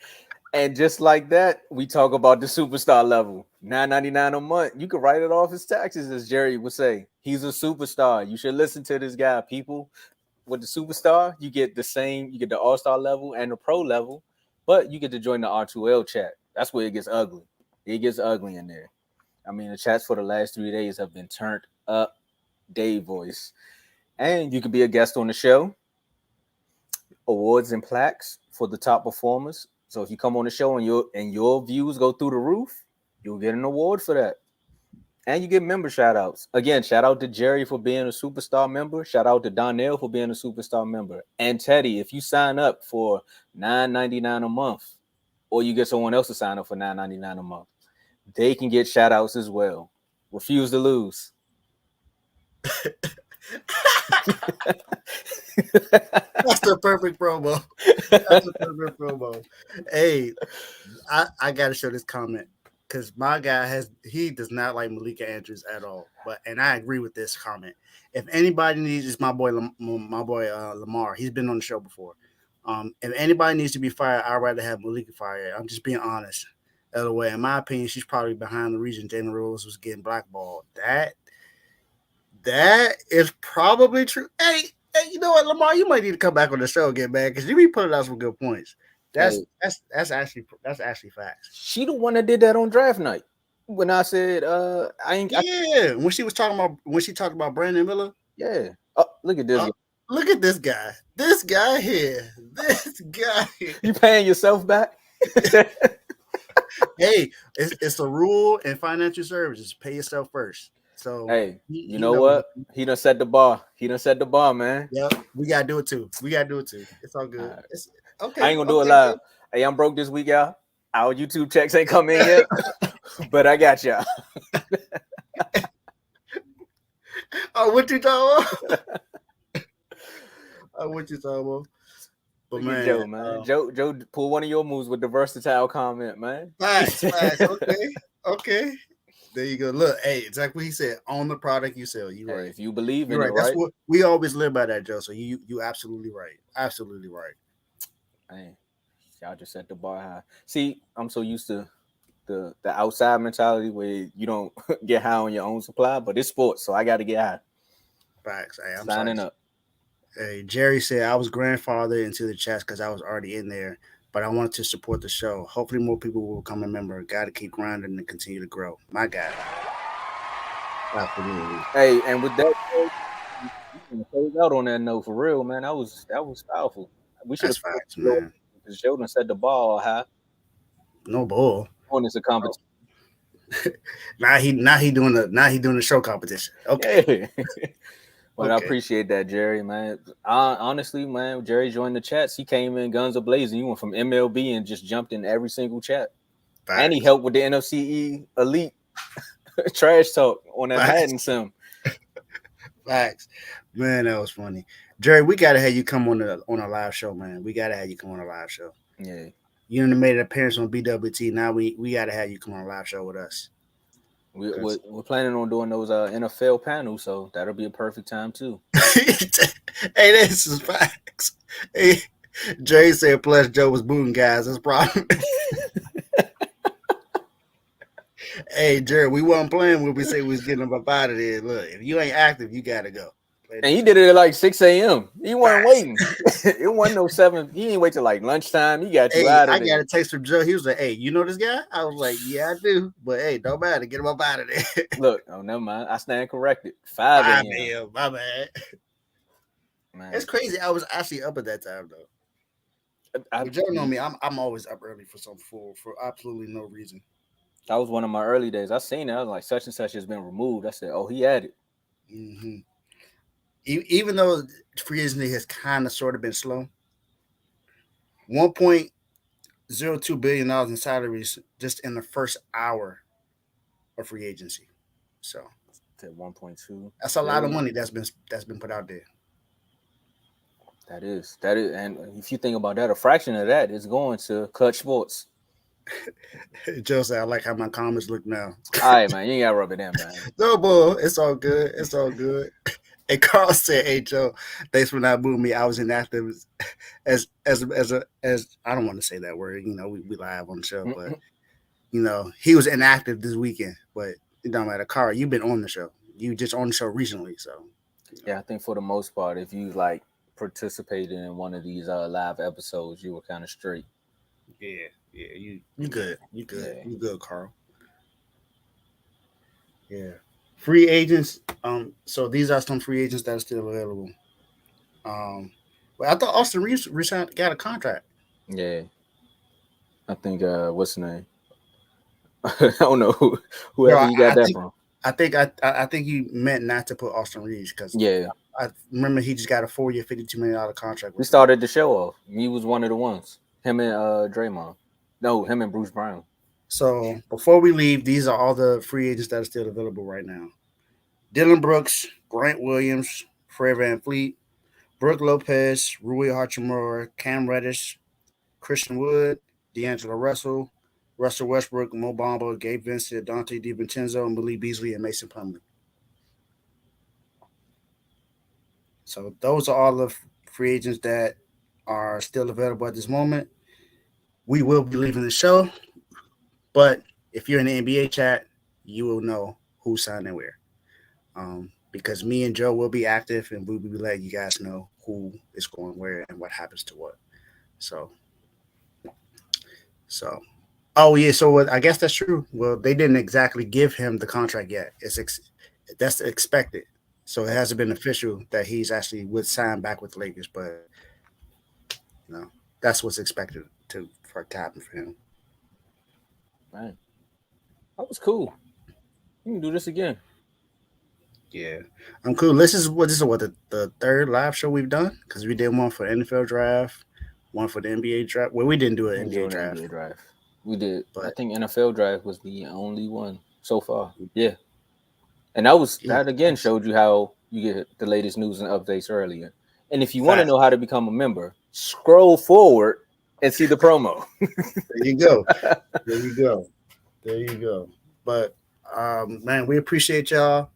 And just like that, we talk about the superstar level. $9.99 a month. You can write it off as taxes, as Jerry would say. He's a superstar. You should listen to this guy, people. With the superstar, you get the same, you get the all-star level and the pro level, but you get to join the R2L chat. That's where it gets ugly. It gets ugly in there. I mean, the chats for the last 3 days have been turned up. Dave voice. And you can be a guest on the show. Awards and plaques for the top performers. So if you come on the show and your views go through the roof, you'll get an award for that. And you get member shout outs. Again, shout out to Jerry for being a superstar member. Shout out to Donnell for being a superstar member. And Teddy, if you sign up for $9.99 a month, or you get someone else to sign up for $9.99 a month, they can get shout outs as well. Refuse to lose. That's the perfect promo. That's the perfect promo. Hey, I gotta show this comment. because my guy does not like Malika Andrews at all. And I agree with this comment. If anybody needs, it's my boy Lamar. He's been on the show before. If anybody needs to be fired, I'd rather have Malika fired. I'm just being honest. Other way, in my opinion, she's probably behind the reason Jalen Rose was getting blackballed. That is probably true. Hey, you know what, Lamar? You might need to come back on the show again, man, because you be putting out some good points. That's actually facts. She the one that did that on draft night. When I said Yeah, when she talked about Brandon Miller. Yeah. Oh, look at this. Look at this guy. This guy here. This guy here. You paying yourself back? Hey, it's a rule in financial services. Pay yourself first. So hey, you know what? He done set the bar. Man. Yep, we gotta do it too. It's all good. Right. It's okay. I ain't gonna do it live. Hey, I'm broke this week, y'all. Our YouTube checks ain't come in yet, but I got y'all. Oh, what you talking about? But man, Joe, man. Joe pull one of your moves with the versatile comment, man. Facts. Okay. There you go. Look, hey, exactly what he said. Own the product you sell. You right. If you believe in You're it, right. right? That's what we always live by, that, Joe. So you absolutely right. Absolutely right. Man, y'all just set the bar high. See, I'm so used to the outside mentality where you don't get high on your own supply, but it's sports, so I got to get high. Facts. Hey, I'm signing up. Hey, Jerry said I was grandfathered into the chats because I was already in there, but I wanted to support the show. Hopefully, more people will become a member. Got to keep grinding and continue to grow. My guy. Absolutely. Hey, and with that, you can close out on that note for real, man. That was powerful. We should have facts, man. Because Jordan set the ball high. No bull. On this a competition. Now he doing the show competition. Okay. Yeah. But I appreciate that, Jerry, man. Honestly, man, Jerry joined the chats. He came in guns a-blazing. He went from MLB and just jumped in every single chat. Facts. And he helped with the NFC Elite trash talk on that Madden sim. Facts. Man, that was funny. Jerry, we got to have you come on a live show, man. We got to have you come on a live show. Yeah. You made an appearance on BWT. Now we got to have you come on a live show with us. We're planning on doing those NFL panels, so that'll be a perfect time too. Hey, this is facts. Hey, Jay said, plus Joe was booting guys. That's a problem. Hey, Jerry, we wasn't playing when we say we was getting them up out of there. Look, if you ain't active, you got to go. And he did it at like 6 a.m. He wasn't waiting. It wasn't no 7. He didn't wait till like lunchtime. He got you out of there. I got a text from Joe. He was like, hey, you know this guy? I was like, yeah, I do. But hey, don't matter. Get him up out of there. Look, oh, never mind. I stand corrected. 5 a.m. My bad. Man. It's crazy. I was actually up at that time, though. Joe know me. I'm always up early for absolutely no reason. That was one of my early days. I seen it. I was like, such and such has been removed. I said, oh, he had it. Mm-hmm. Even though free agency has kind of sort of been slow, $1.02 billion in salaries just in the first hour of free agency. So 1.2. That's a lot of money that's been put out there. That is, and if you think about that, a fraction of that is going to Clutch Sports. Joe said, I like how my comments look now. All right, man, you ain't got to rub it in, man. No, boy, it's all good. It's all good. And Carl said, "Hey Joe, thanks for not booing me. I was inactive as I don't want to say that word. We live on the show, but he was inactive this weekend. But it don't matter. Carl, you've been on the show. You just on the show recently, so yeah. I think for the most part, if you like participated in one of these live episodes, you were kind of straight. Yeah. You good. You good. Yeah. You good, Carl. Yeah. Free agents. So these are some free agents that are still available. Well, I thought Austin Reeves got a contract. Yeah. I think what's his name? I don't know whoever you got that from. I think you meant not to put Austin Reeves because I remember he just got a 4-year, $52 million contract. We started the show off. He was one of the ones. Him and Draymond. No, him and Bruce Brown. So before we leave, these are all the free agents that are still available right now. Dylan Brooks, Grant Williams, Fred VanVleet, Brooke Lopez, Rui Hachimura, Cam Reddish, Christian Wood, D'Angelo Russell, Russell Westbrook, Mo Bamba, Gabe Vincent, Dante DiVincenzo, Malik Beasley, and Mason Plumlee. So those are all the free agents that are still available at this moment. We will be leaving the show, but if you're in the NBA chat, you will know who's signing where. Because me and Joe will be active, and we will be letting you guys know who is going where and what happens to what. So, so, oh yeah. So I guess that's true. Well, they didn't exactly give him the contract yet. That's expected. So it hasn't been official that he's actually would sign back with the Lakers, but you know that's what's expected to happen for him. Man, that was cool. We can do this again. Yeah, I'm cool. This is what the third live show we've done because we did one for NFL draft, one for the NBA draft. Well, we didn't do an We was NBA doing the draft, NBA draft. We did. I but think NFL draft was the only one so far. Yeah, and that again yes. showed you how you get the latest news and updates earlier. And if you want to Fact. know how to become a member, scroll forward and see the promo. There you go. There you go. There you go. But man, we appreciate y'all.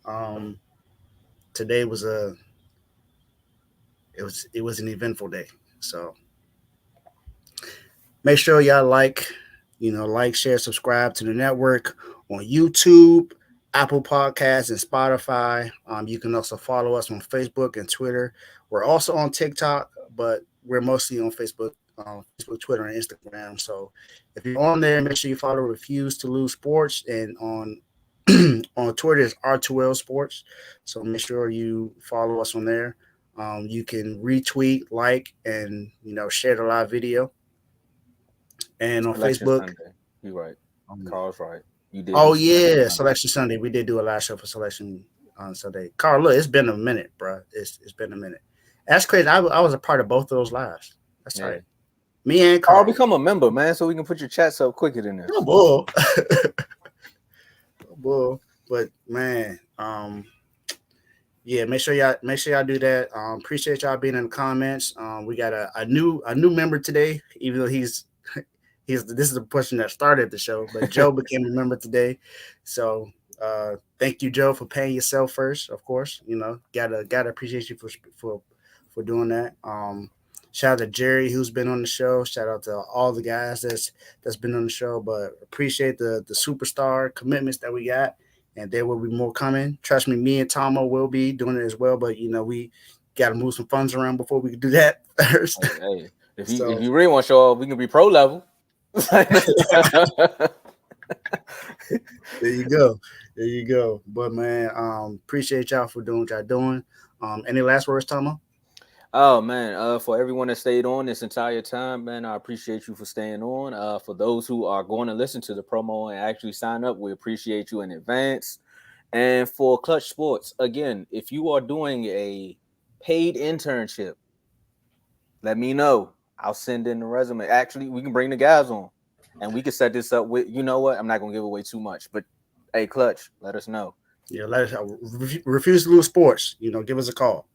Um, today was it was an eventful day. So make sure y'all like, share, subscribe to the network on YouTube, Apple Podcasts, and Spotify. You can also follow us on Facebook and Twitter. We're also on TikTok, but we're mostly on Facebook, Twitter, and Instagram. So if you're on there, make sure you follow Refuse to Lose Sports, and on on Twitter is R2L Sports. So make sure you follow us on there. You can retweet, like, and share the live video. And on Selection Facebook, Sunday. You right. um, Carl's right. You did oh do Selection yeah, Sunday. Selection Sunday. We did do a live show for Selection on Sunday. Carl, look, it's been a minute, bro. It's been a minute. That's crazy. I was a part of both of those lives. That's Yeah. right. Me and Carl, Carl. become a member, man, so we can put your chats up quicker than this. Oh, bull. Oh, bull. But man, yeah, make sure y'all do that. Appreciate y'all being in the comments. We got a new member today, even though he's this is the person that started the show, but Joe became a member today. So thank you, Joe, for paying yourself first. Of course, gotta appreciate you for doing that. Shout out to Jerry who's been on the show. Shout out to all the guys that's been on the show. But appreciate the superstar commitments that we got, and there will be more coming. Trust me, me and Tomo will be doing it as well. But we got to move some funds around before we can do that first. Hey, if So you really want to show off, we can be pro level. there you go. There you go. But man, appreciate y'all for doing what y'all doing. Any last words, Tomo? Oh man, for everyone that stayed on this entire time, man, I appreciate you for staying on. For those who are going to listen to the promo and actually sign up, we appreciate you in advance. And for Clutch Sports, again, if you are doing a paid internship, let me know. I'll send in the resume. Actually, we can bring the guys on, and we can set this up with. You know what? I'm not gonna give away too much, but hey, Clutch, let us know. Yeah, refuse to lose sports. Give us a call.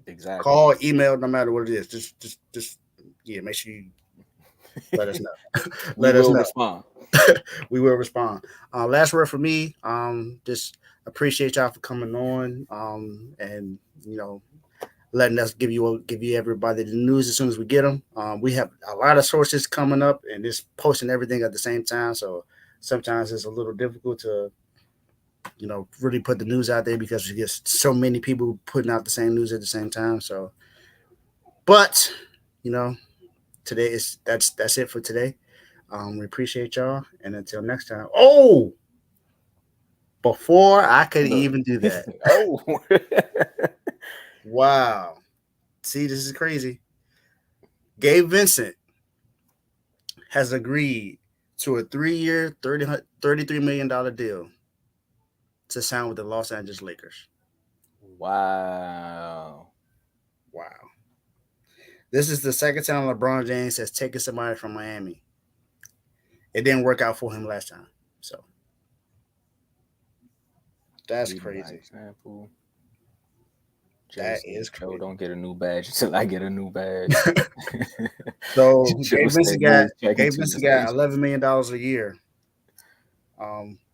Exactly. Call, email, no matter what it is. Just make sure you let us know. We will respond. We will respond. Last word for me. Just appreciate y'all for coming on. And letting us give you everybody the news as soon as we get them. We have a lot of sources coming up and just posting everything at the same time. So sometimes it's a little difficult to really put the news out there because you get so many people putting out the same news at the same time. So, but today that's it for today. We appreciate y'all, and until next time. Oh, before I could even do that. Oh, Wow. See, this is crazy. Gabe Vincent has agreed to a 3-year, $33 million deal to sign with the Los Angeles Lakers. Wow. This is the second time LeBron James has taken somebody from Miami. It didn't work out for him last time. So that's crazy. Example. That Jason, is Joe, crazy. don't get a new badge until I get a new badge. So Joe Gabe said, Vincent got check Gabe into Vincent this got agent. $11 million a year.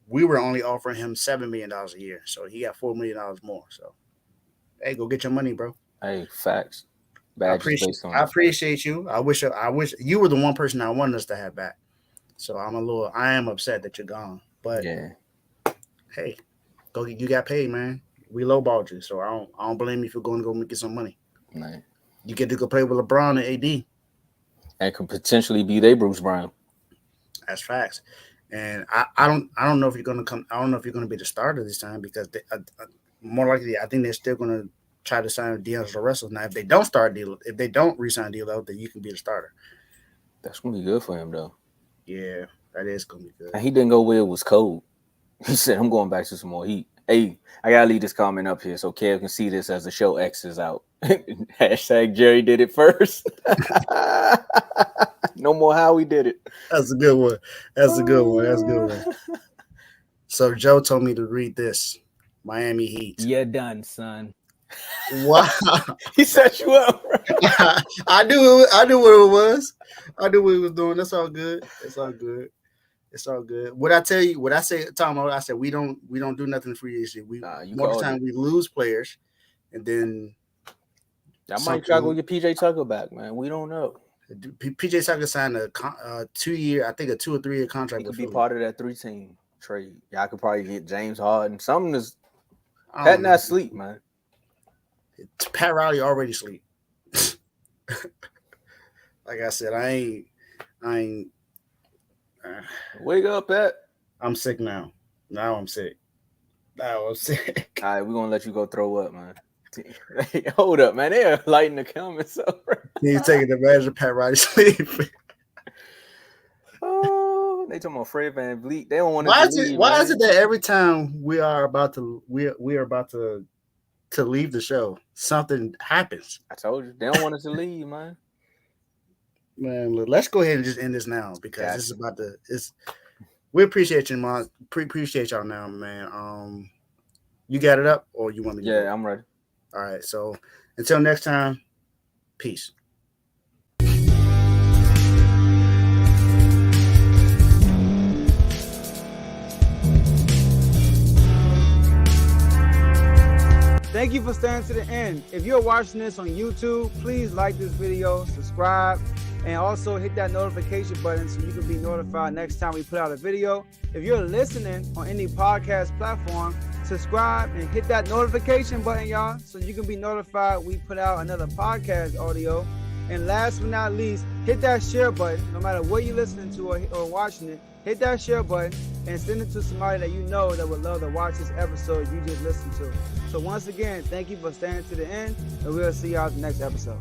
We were only offering him $7 million a year, so he got $4 million more. So, hey, go get your money, bro. Hey, facts. I Badges based on I that. appreciate you. I wish you were the one person I wanted us to have back. So I am upset that you're gone. But Yeah. hey, you got paid, man. We lowballed you, so I don't blame you for going to go get some money. Man. You get to go play with LeBron and AD. And could potentially be their Bruce Brown. That's facts. And I don't know if you're gonna come. I don't know if you're gonna be the starter this time because more likely I think they're still gonna try to sign D'Angelo Russell. Now if they don't re-sign D'Lo, then you can be the starter. That's gonna be good for him though. Yeah, that is gonna be good. And he didn't go where it was cold. He said, "I'm going back to some more heat." Hey, I gotta leave this comment up here so Kev can see this as the show X is out. Hashtag Jerry did it first. No more how we did it. That's a good one. That's a good one. So Joe told me to read this. Miami Heat. You're done, son. Wow. He set you up. I knew what it was. I knew what he was doing. That's all good. It's all good. What I tell you, what I say, Tom, I said we don't do nothing free agency. More of the time we lose players, and then I might try to go get PJ Tucker back, man. We don't know. PJ Tucker signed a 2-year, I think a 2 or 3 year contract. He could be part of that 3-team trade. Y'all could probably get James Harden. Something is Pat not sleep, man. Pat Riley already sleep. Like I said, I ain't. Wake up, Pat. I'm sick now. Now I'm sick. All right, we're gonna let you go throw up, man. Hey, hold up, man. They're lighting the comments up. He's taking advantage of Pat Riley sleep. Oh, they talking about Fred VanVleet. They don't want to. Why is it that every time we are about to leave the show, something happens? I told you they don't want us to leave, man. Man, look, let's go ahead and just end this now because this is about to. We appreciate you, man. Appreciate y'all now, man. You got it up, or you want me to? Yeah, I'm ready. All right. So until next time, peace. Thank you for staying to the end. If you're watching this on YouTube, please like this video, subscribe, and also hit that notification button so you can be notified next time we put out a video. If you're listening on any podcast platform, subscribe and hit that notification button, y'all, so you can be notified we put out another podcast audio. And last but not least, hit that share button. No matter what you're listening to or watching it, hit that share button and send it to somebody that you know that would love to watch this episode you just listened to. So once again, thank you for staying to the end, and we'll see y'all in the next episode.